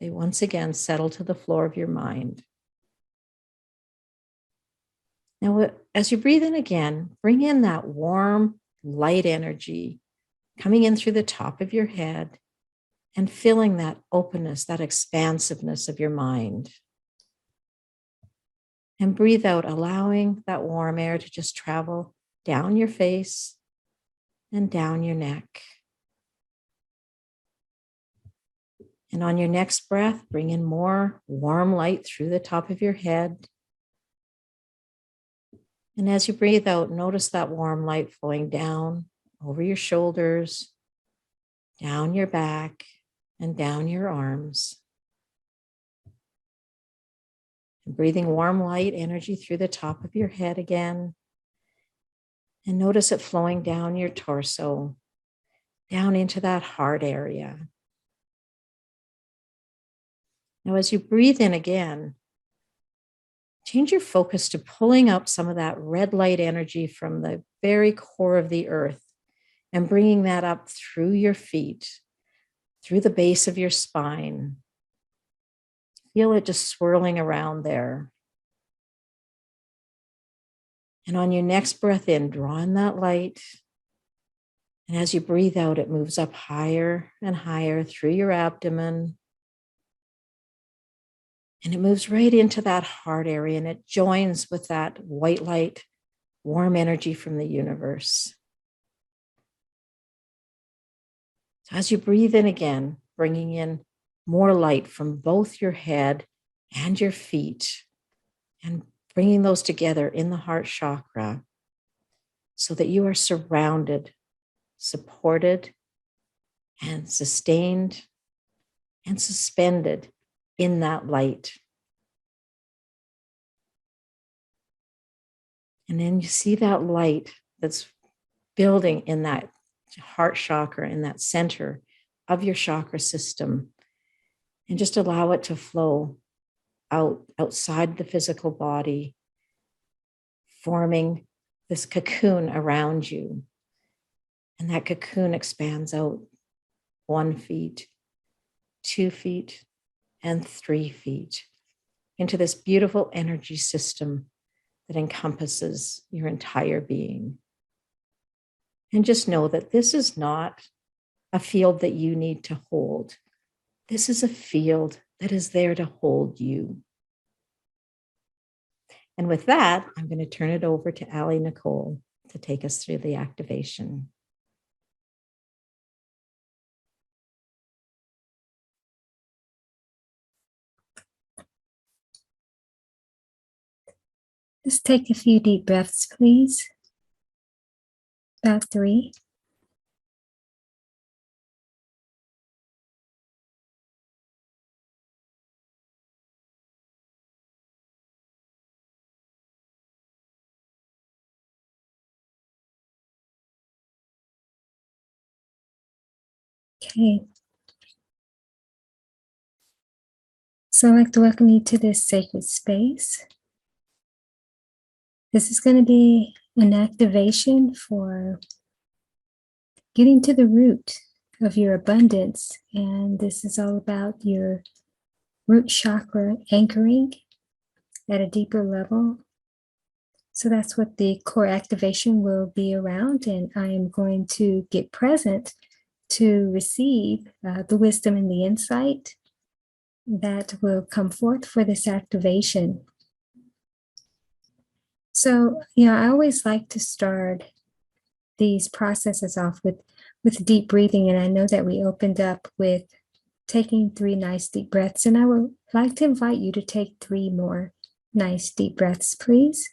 [SPEAKER 2] they once again settle to the floor of your mind. Now, as you breathe in again, bring in that warm, light energy coming in through the top of your head and filling that openness, that expansiveness of your mind. And breathe out, allowing that warm air to just travel down your face and down your neck. And on your next breath, bring in more warm light through the top of your head. And as you breathe out, notice that warm light flowing down over your shoulders, down your back, and down your arms. And breathing warm light energy through the top of your head again. And notice it flowing down your torso, down into that heart area. Now, as you breathe in again, change your focus to pulling up some of that red light energy from the very core of the earth and bringing that up through your feet, through the base of your spine. Feel it just swirling around there. And on your next breath in, draw in that light. And as you breathe out, it moves up higher and higher through your abdomen, And it moves right into that heart area and it joins with that white light, warm energy from the universe. So as you breathe in again, bringing in more light from both your head and your feet, and bringing those together in the heart chakra so that you are surrounded, supported, and sustained and suspended in that light. And then you see that light that's building in that heart chakra, in that center of your chakra system, and just allow it to flow outside the physical body, forming this cocoon around you. And that cocoon expands out 1 feet, 2 feet, and 3 feet into this beautiful energy system that encompasses your entire being. And just know that this is not a field that you need to hold. This is a field that is there to hold you. And with that, I'm going to turn it over to AliNICOLE to take us through the activation.
[SPEAKER 1] Just take a few deep breaths, please. About 3. Okay. So I'd like to welcome you to this sacred space. This is going to be an activation for getting to the root of your abundance. And this is all about your root chakra anchoring at a deeper level. So that's what the core activation will be around. And I am going to get present to receive the wisdom and the insight that will come forth for this activation. So, I always like to start these processes off with deep breathing. And I know that we opened up with taking 3 nice deep breaths. And I would like to invite you to take 3 more nice deep breaths, please.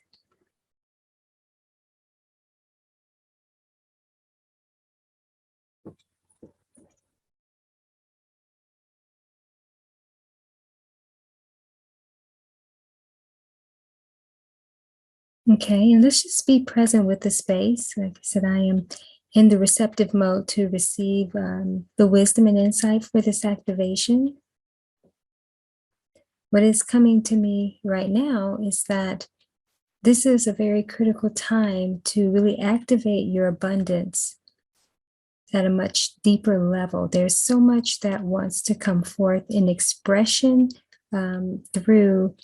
[SPEAKER 1] Okay, and let's just be present with the space. Like I said, I am in the receptive mode to receive the wisdom and insight for this activation. What is coming to me right now is that this is a very critical time to really activate your abundance at a much deeper level. There's so much that wants to come forth in expression through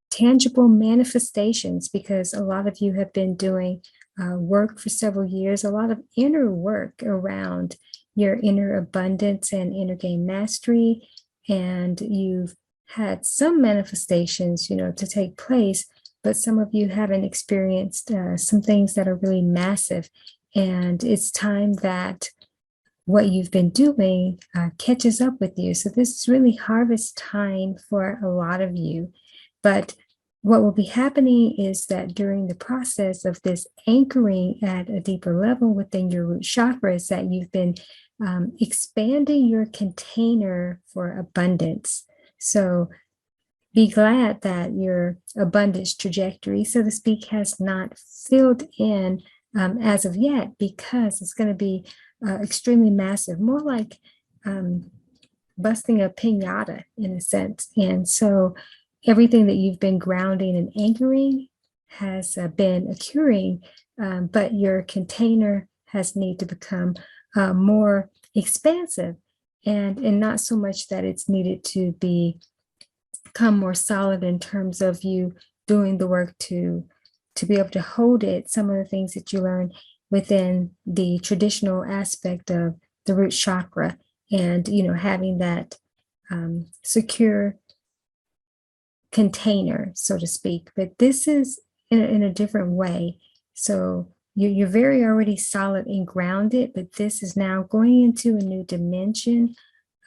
[SPEAKER 1] tangible manifestations, because a lot of you have been doing work for several years, a lot of inner work around your inner abundance and inner game mastery, and you've had some manifestations, to take place, but some of you haven't experienced some things that are really massive, and it's time that what you've been doing catches up with you. So this is really harvest time for a lot of you. But what will be happening is that during the process of this anchoring at a deeper level within your root chakra, is that you've been expanding your container for abundance. So be glad that your abundance trajectory, so to speak, has not filled in as of yet, because it's going to be extremely massive, more like busting a piñata in a sense. And so everything that you've been grounding and anchoring has been occurring, but your container has need to become more expansive, and not so much that it's needed to become more solid in terms of you doing the work to be able to hold it. Some of the things that you learn within the traditional aspect of the root chakra, and having that secure container, so to speak, but this is in a different way. So you're very already solid and grounded, but this is now going into a new dimension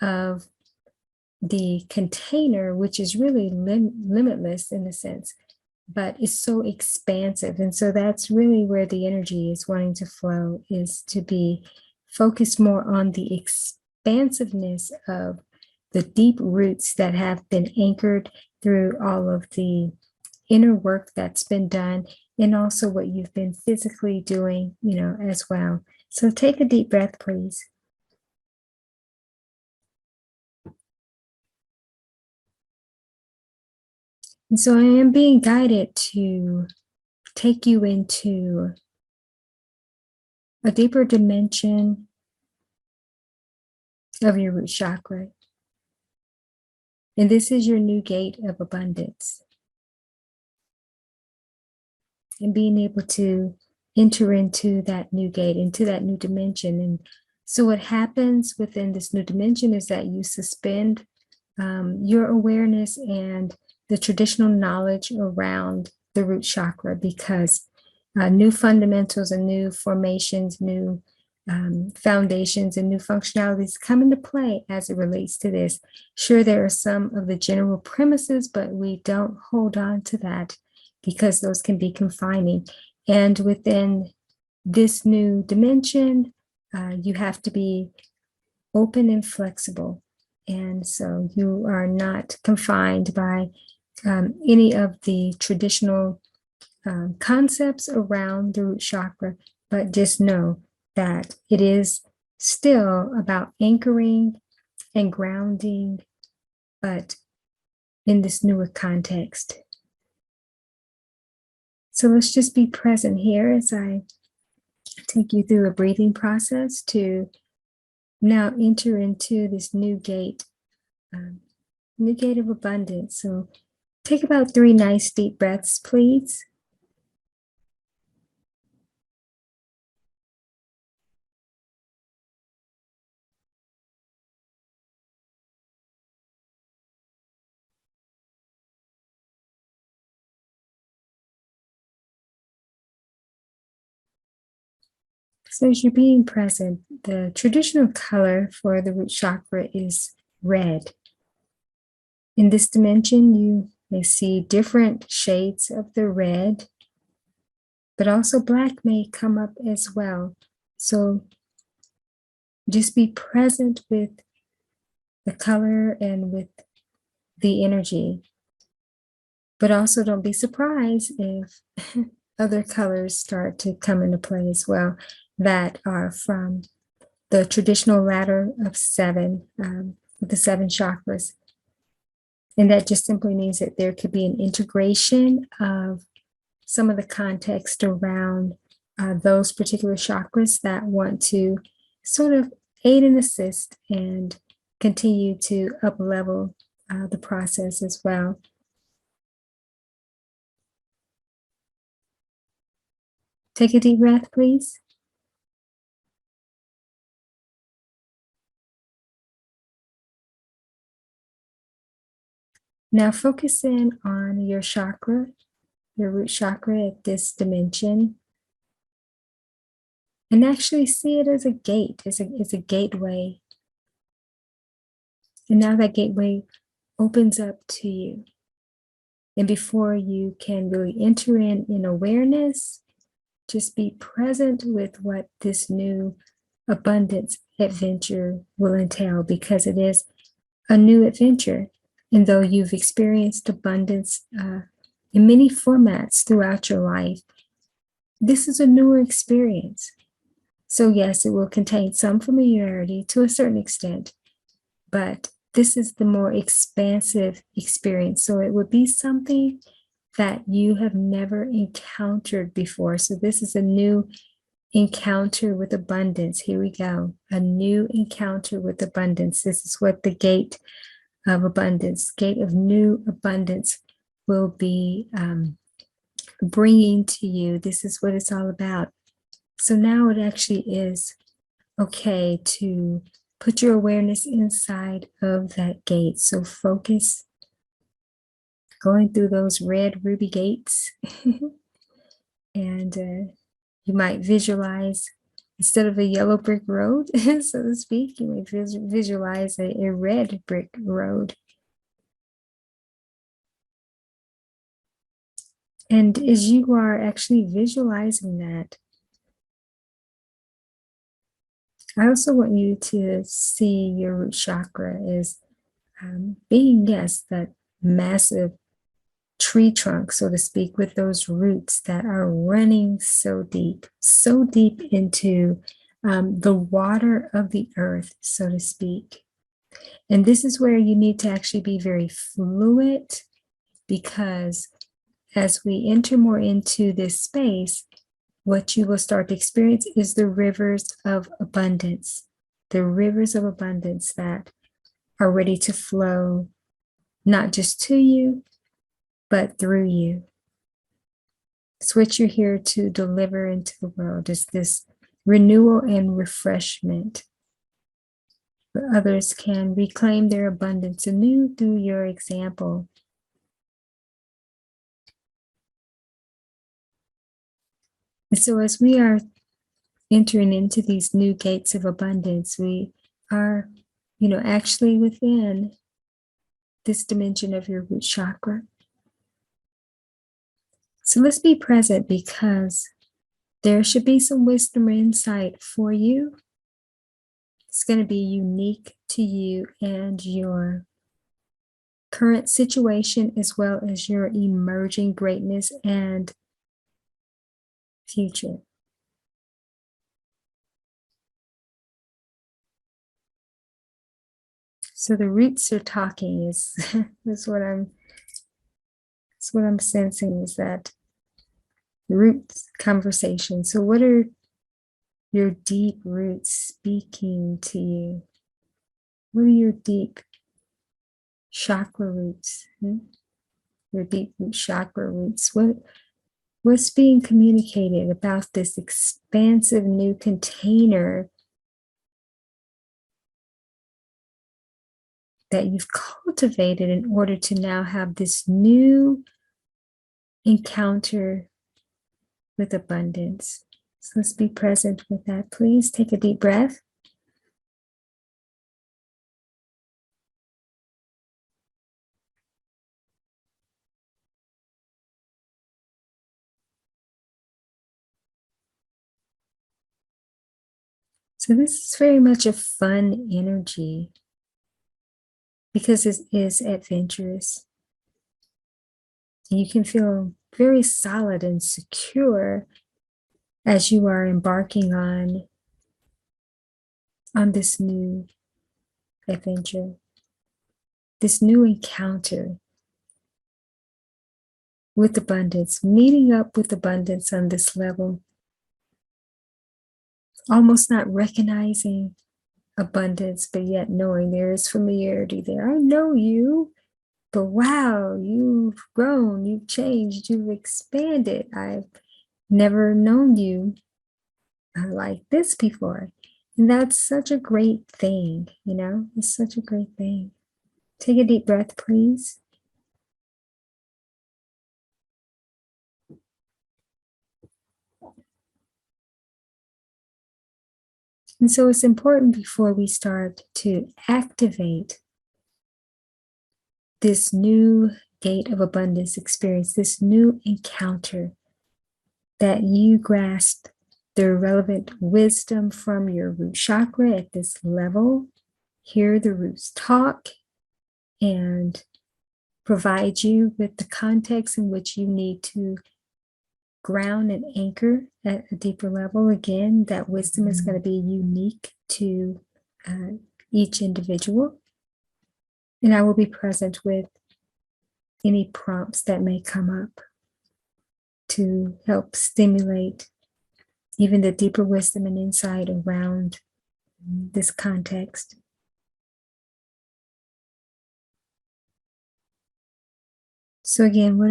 [SPEAKER 1] of the container, which is really limitless in a sense, but it's so expansive. And so that's really where the energy is wanting to flow, is to be focused more on the expansiveness of the deep roots that have been anchored through all of the inner work that's been done, and also what you've been physically doing, as well. So take a deep breath, please. And so I am being guided to take you into a deeper dimension of your root chakra. And this is your new gate of abundance. And being able to enter into that new gate, into that new dimension. And so what happens within this new dimension is that you suspend your awareness and the traditional knowledge around the root chakra, because new fundamentals and new formations, new foundations and new functionalities come into play as it relates to this. Sure, there are some of the general premises, but we don't hold on to that because those can be confining. And within this new dimension, you have to be open and flexible. And so you are not confined by any of the traditional concepts around the root chakra, but just know that it is still about anchoring and grounding, but in this newer context. So let's just be present here as I take you through a breathing process to now enter into this new gate of abundance. So take about 3 nice deep breaths, please. So as you're being present, the traditional color for the root chakra is red. In this dimension, you may see different shades of the red, but also black may come up as well. So just be present with the color and with the energy, but also don't be surprised if other colors start to come into play as well that are from the traditional ladder of 7, the 7 chakras. And that just simply means that there could be an integration of some of the context around those particular chakras that want to sort of aid and assist and continue to up-level the process as well. Take a deep breath, please. Now focus in on your chakra, your root chakra at this dimension, and actually see it as a gate, as a gateway. And now that gateway opens up to you. And before you can really enter in awareness, just be present with what this new abundance adventure will entail, because it is a new adventure. And though you've experienced abundance in many formats throughout your life, this is a newer experience. So yes, it will contain some familiarity to a certain extent, but this is the more expansive experience. So it would be something that you have never encountered before. So this is a new encounter with abundance. Here we go. A new encounter with abundance. This is what the gate of abundance, gate of new abundance will be bringing to you. This is what it's all about. So now it actually is okay to put your awareness inside of that gate. So focus going through those red ruby gates. And you might visualize, instead of a yellow brick road, so to speak, you may visualize a red brick road. And as you are actually visualizing that, I also want you to see your root chakra as being, yes, that massive tree trunk, so to speak, with those roots that are running so deep into the water of the earth, so to speak. And this is where you need to actually be very fluid, because as we enter more into this space, what you will start to experience is the rivers of abundance, that are ready to flow, not just to you, but through you. It's what you're here to deliver into the world, is this renewal and refreshment, where others can reclaim their abundance anew through your example. And so as we are entering into these new gates of abundance, we are, actually within this dimension of your root chakra. So let's be present, because there should be some wisdom or insight for you. It's going to be unique to you and your current situation, as well as your emerging greatness and future. So the roots are talking is what I'm sensing, is that roots conversation. So what are your deep roots speaking to you? What are your deep chakra roots? Your deep root chakra roots. What's being communicated about this expansive new container that you've cultivated in order to now have this new encounter with abundance? So let's be present with that. Please take a deep breath. So this is very much a fun energy, because it is adventurous. And you can feel very solid and secure as you are embarking on this new adventure, this new encounter with abundance, meeting up with abundance on this level, almost not recognizing abundance, but yet knowing there is familiarity there. I know you, but wow, you've grown, you've changed, you've expanded. I've never known you like this before. And that's such a great thing, it's such a great thing. Take a deep breath, please. And so it's important, before we start to activate this new gate of abundance experience, this new encounter, that you grasp the relevant wisdom from your root chakra at this level, hear the roots talk, and provide you with the context in which you need to ground and anchor at a deeper level. Again, that wisdom is going to be unique to each individual. And I will be present with any prompts that may come up to help stimulate even the deeper wisdom and insight around this context. So again, what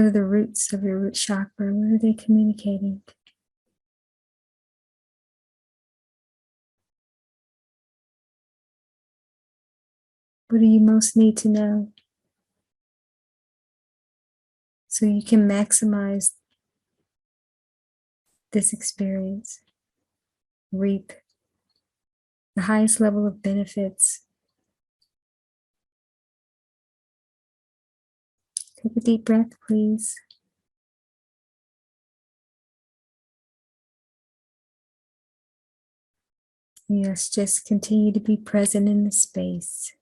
[SPEAKER 1] are the roots of your root chakra? What are they communicating? What do you most need to know? so you can maximize this experience, reap the highest level of benefits. Take a deep breath, please. Yes, just continue to be present in the space.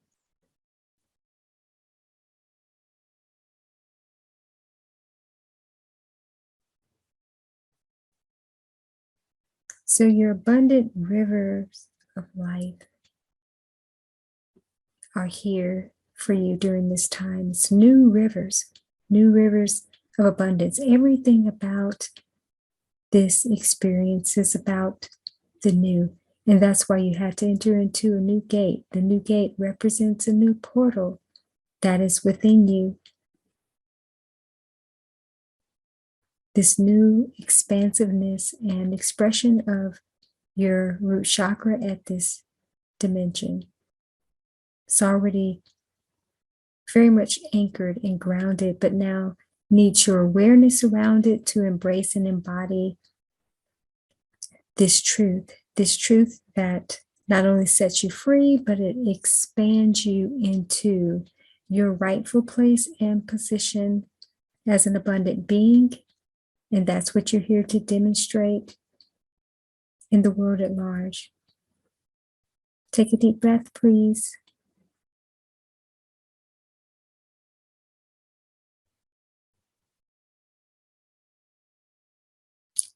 [SPEAKER 1] So your abundant rivers of life are here for you during this time. It's new rivers of abundance. Everything about this experience is about the new. And that's why you have to enter into a new gate. The new gate represents a new portal that is within you. This new expansiveness and expression of your root chakra at this dimension. It's already very much anchored and grounded, but now needs your awareness around it to embrace and embody this truth that not only sets you free, but it expands you into your rightful place and position as an abundant being. And that's what you're here to demonstrate in the world at large. Take a deep breath, please.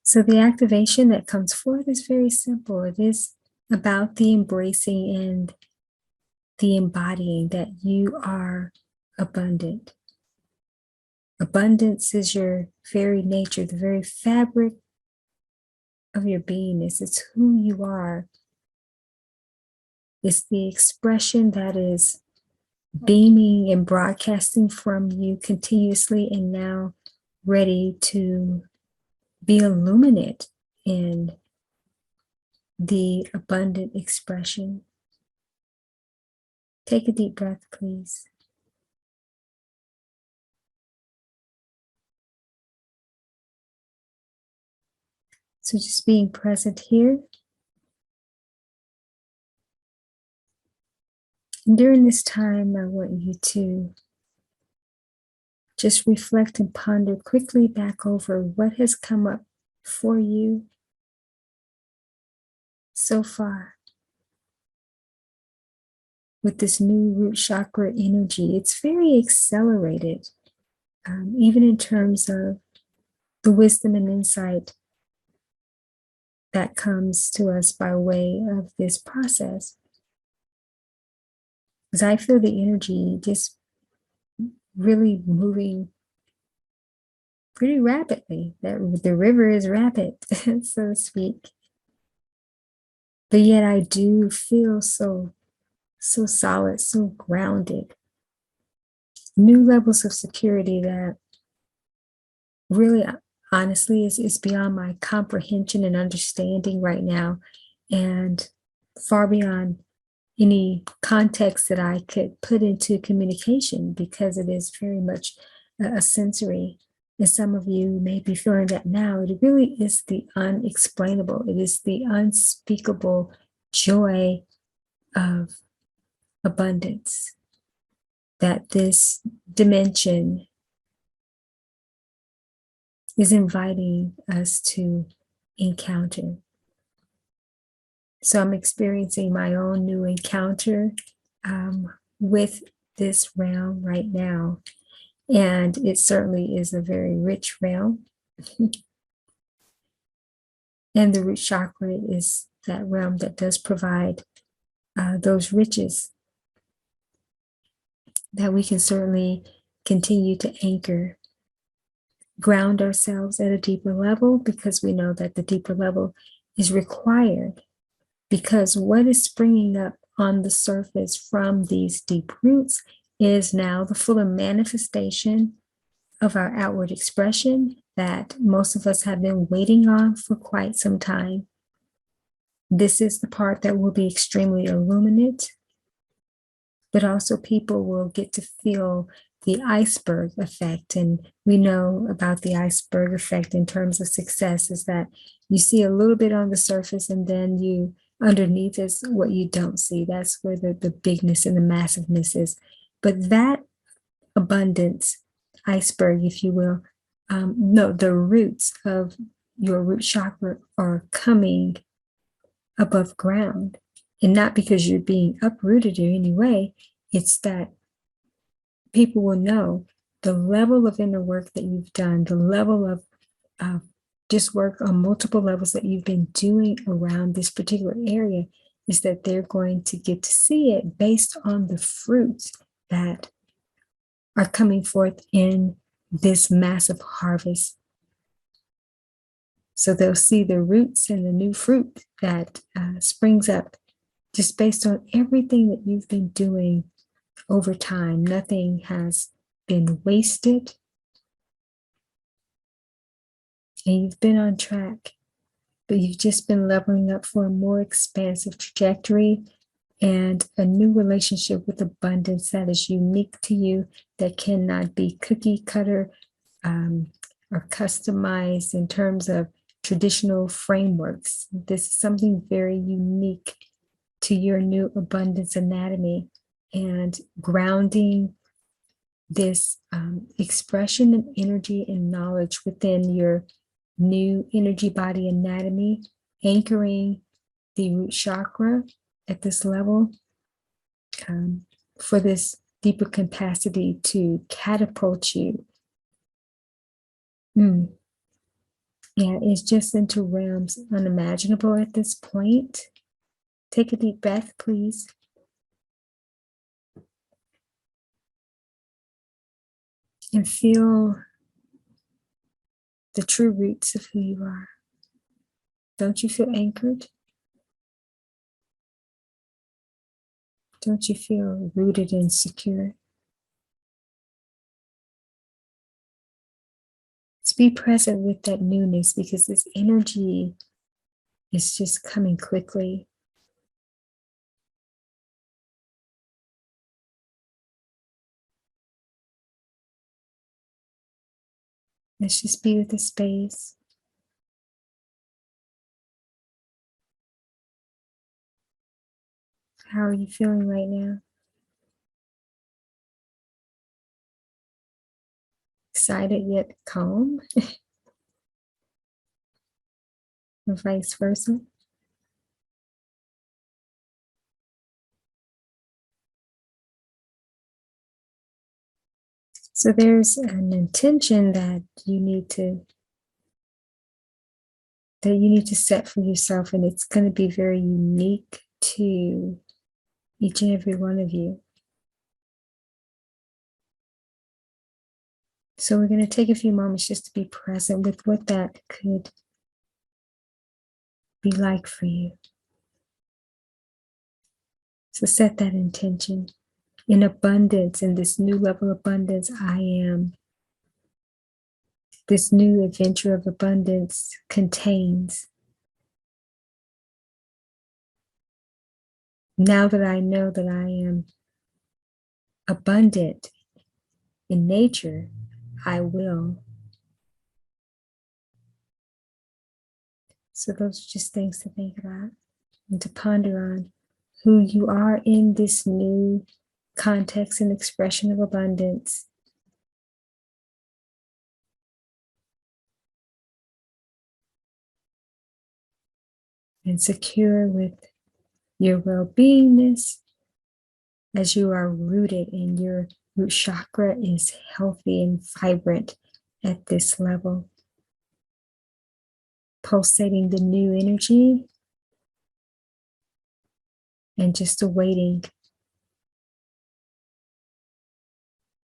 [SPEAKER 1] So the activation that comes forth is very simple. It is about the embracing and the embodying that you are abundant. Abundance is your very nature, the very fabric of your beingness. It's who you are. It's the expression that is beaming and broadcasting from you continuously and now ready to be illuminate in the abundant expression. Take a deep breath, please. So just being present here. And during this time, I want you to just reflect and ponder quickly back over what has come up for you so far with this new root chakra energy. It's very accelerated, even in terms of the wisdom and insight that comes to us by way of this process. Because I feel the energy just really moving pretty rapidly. That the river is rapid, so to speak. But yet I do feel so solid, so grounded. New levels of security that really, honestly, is beyond my comprehension and understanding right now, and far beyond any context that I could put into communication, because it is very much a sensory. And some of you may be feeling that now. It really is the unexplainable. It is the unspeakable joy of abundance that this dimension is inviting us to encounter. So I'm experiencing my own new encounter with this realm right now. And it certainly is a very rich realm. And the root chakra is that realm that does provide those riches that we can certainly continue to anchor, ground ourselves at a deeper level, because we know that the deeper level is required, because what is springing up on the surface from these deep roots is now the fuller manifestation of our outward expression that most of us have been waiting on for quite some time. This is the part that will be extremely illuminate, but also people will get to feel the iceberg effect. And we know about the iceberg effect in terms of success is that you see a little bit on the surface and then you underneath is what you don't see. That's where the bigness and the massiveness is. But that abundance iceberg, if you will, no, the roots of your root chakra are coming above ground. And not because you're being uprooted in any way, it's that people will know the level of inner work that you've done, the level of just work on multiple levels that you've been doing around this particular area, is that they're going to get to see it based on the fruits that are coming forth in this massive harvest. So they'll see the roots and the new fruit that springs up just based on everything that you've been doing over time. Nothing has been wasted. And you've been on track, but you've just been leveling up for a more expansive trajectory and a new relationship with abundance that is unique to you, that cannot be cookie cutter or customized in terms of traditional frameworks. This is something very unique to your new abundance anatomy, and grounding this expression of energy and knowledge within your new energy body anatomy, anchoring the root chakra at this level for this deeper capacity to catapult you. Yeah, it's just into realms unimaginable at this point. Take a deep breath, please. And feel the true roots of who you are. Don't you feel anchored? Don't you feel rooted and secure? Let's be present with that newness, because this energy is just coming quickly. Let's just be with the space. How are you feeling right now? Excited yet calm? Or vice versa? So there's an intention that you need to set for yourself, and it's going to be very unique to each and every one of you. So we're going to take a few moments just to be present with what that could be like for you. So set that intention. In abundance, in this new level of abundance, I am. This new adventure of abundance contains. Now that I know that I am abundant in nature, I will. So those are just things to think about and to ponder on who you are in this new context and expression of abundance. And secure with your well-beingness as you are rooted and your root chakra is healthy and vibrant at this level. Pulsating the new energy and just awaiting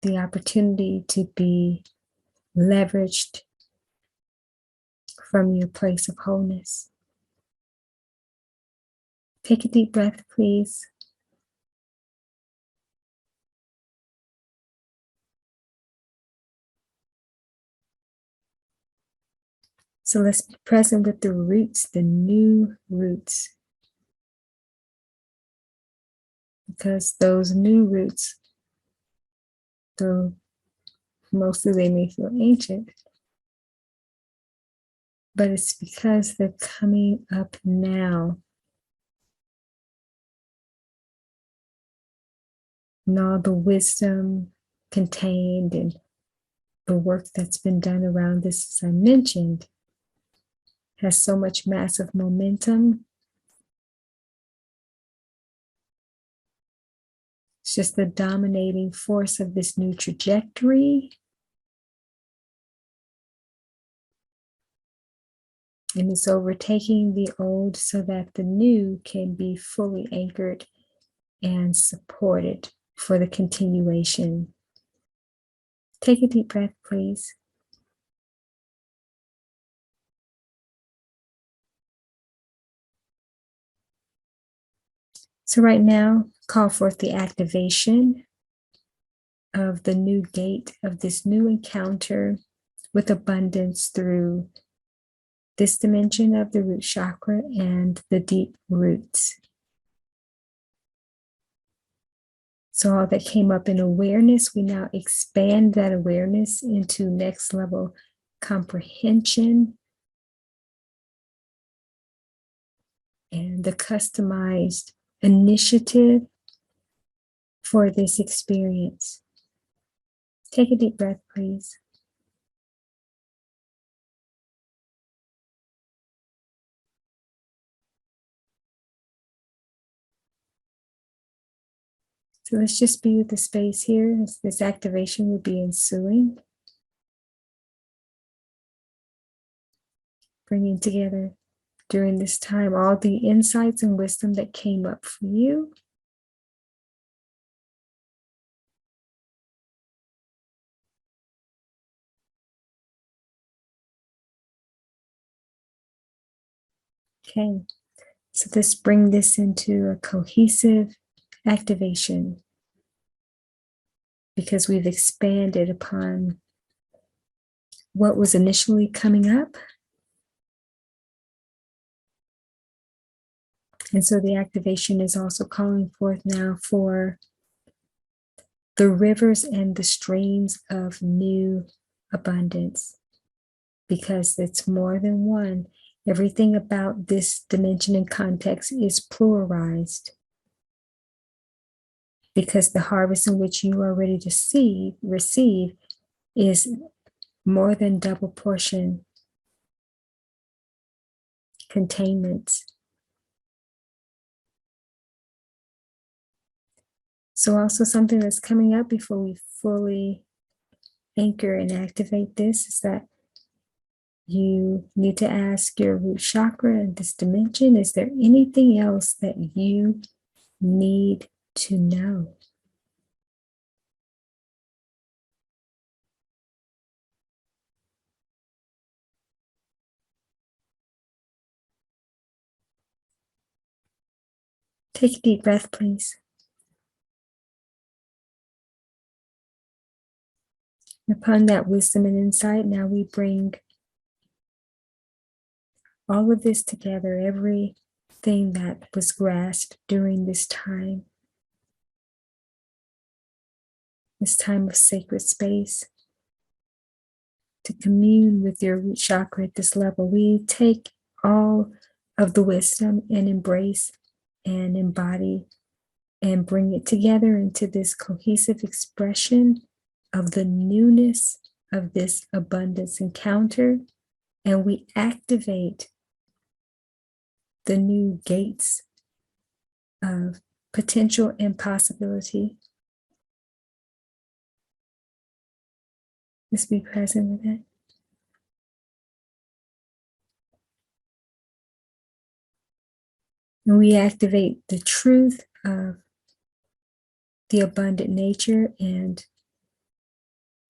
[SPEAKER 1] the opportunity to be leveraged from your place of wholeness. Take a deep breath, please. So let's be present with the roots, the new roots. Because those new roots, the Mostly they may feel ancient, but it's because they're coming up now. And all the wisdom contained and the work that's been done around this, as I mentioned, has so much massive momentum. It's just the dominating force of this new trajectory. And it's overtaking the old so that the new can be fully anchored and supported for the continuation. Take a deep breath, please. So right now, call forth the activation of the new gate of this new encounter with abundance through this dimension of the root chakra and the deep roots. So all that came up in awareness, we now expand that awareness into next level comprehension and the customized initiative for this experience. Take a deep breath, please. So let's just be with the space here as this activation will be ensuing. Bringing together during this time all the insights and wisdom that came up for you. Okay, so let's bring this into a cohesive activation because we've expanded upon what was initially coming up. And so the activation is also calling forth now for the rivers and the streams of new abundance, because it's more than one. Everything about this dimension and context is pluralized, because the harvest in which you are ready to receive is more than double portion containment. So also something that's coming up before we fully anchor and activate this is that you need to ask your root chakra in this dimension, is there anything else that you need to know? Take a deep breath, please. Upon that wisdom and insight, now we bring all of this together, everything that was grasped during this time of sacred space, to commune with your root chakra at this level. We take all of the wisdom and embrace and embody and bring it together into this cohesive expression of the newness of this abundance encounter. And we activate the new gates of potential and possibility. Just be present with it. And we activate the truth of the abundant nature, and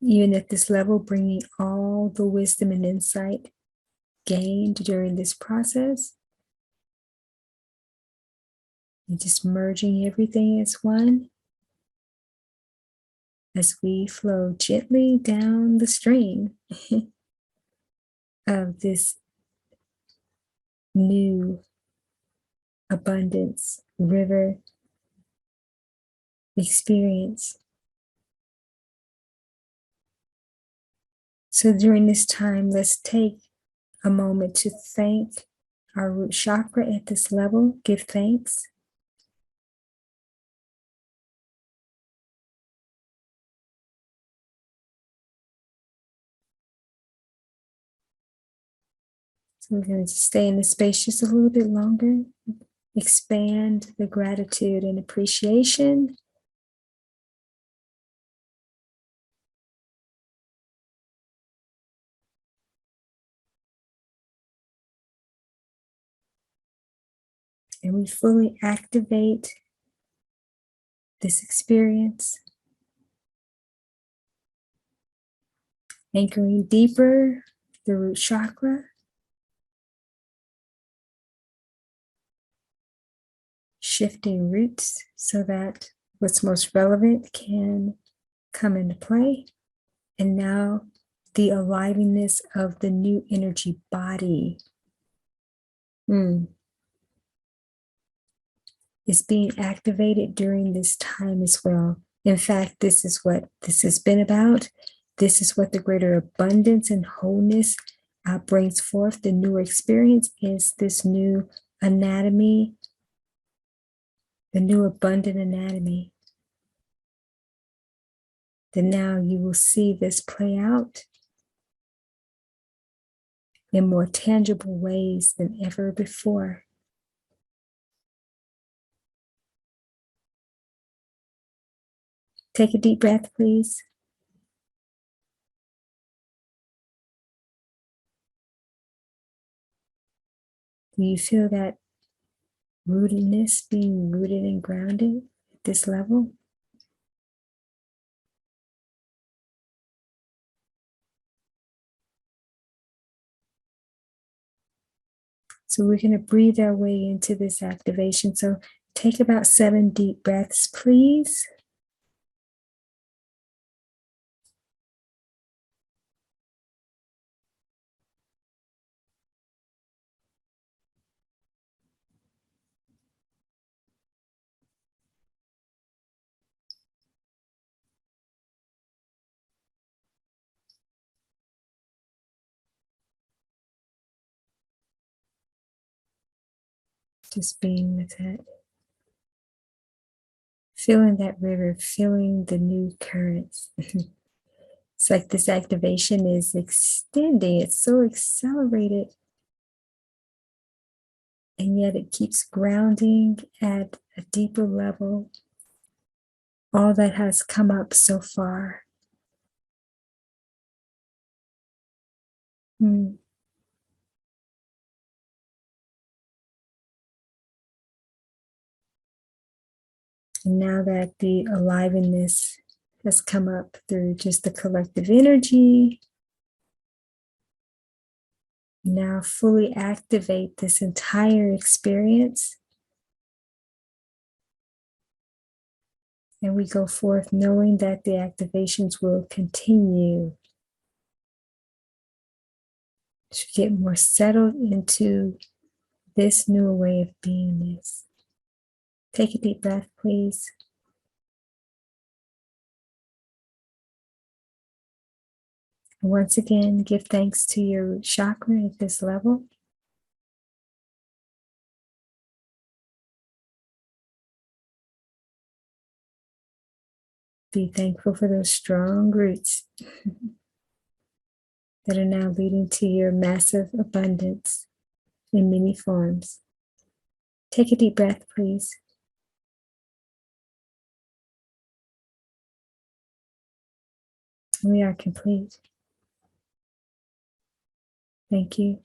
[SPEAKER 1] even at this level, bringing all the wisdom and insight gained during this process, and just merging everything as one as we flow gently down the stream of this new abundance river experience. So during this time, let's take a moment to thank our root chakra at this level. Give thanks. So we're going to stay in this space just a little bit longer. Expand the gratitude and appreciation. And we fully activate this experience, anchoring deeper the root chakra, shifting roots so that what's most relevant can come into play. And now the aliveness of the new energy body is being activated during this time as well. In fact, this is what this has been about. This is what the greater abundance and wholeness brings forth. The newer experience is this new anatomy, the new abundant anatomy. That now you will see this play out in more tangible ways than ever before. Take a deep breath, please. Do you feel that rootedness, being rooted and grounded at this level? So we're going to breathe our way into this activation. So take about 7 deep breaths, please. Just being with it. Feeling that river, feeling the new currents. It's like this activation is extending. It's so accelerated. And yet it keeps grounding at a deeper level. All that has come up so far. And now that the aliveness has come up through just the collective energy, now fully activate this entire experience. And we go forth knowing that the activations will continue to get more settled into this new way of beingness. Take a deep breath, please. And once again, give thanks to your root chakra at this level. Be thankful for those strong roots that are now leading to your massive abundance in many forms. Take a deep breath, please. We are complete. Thank you.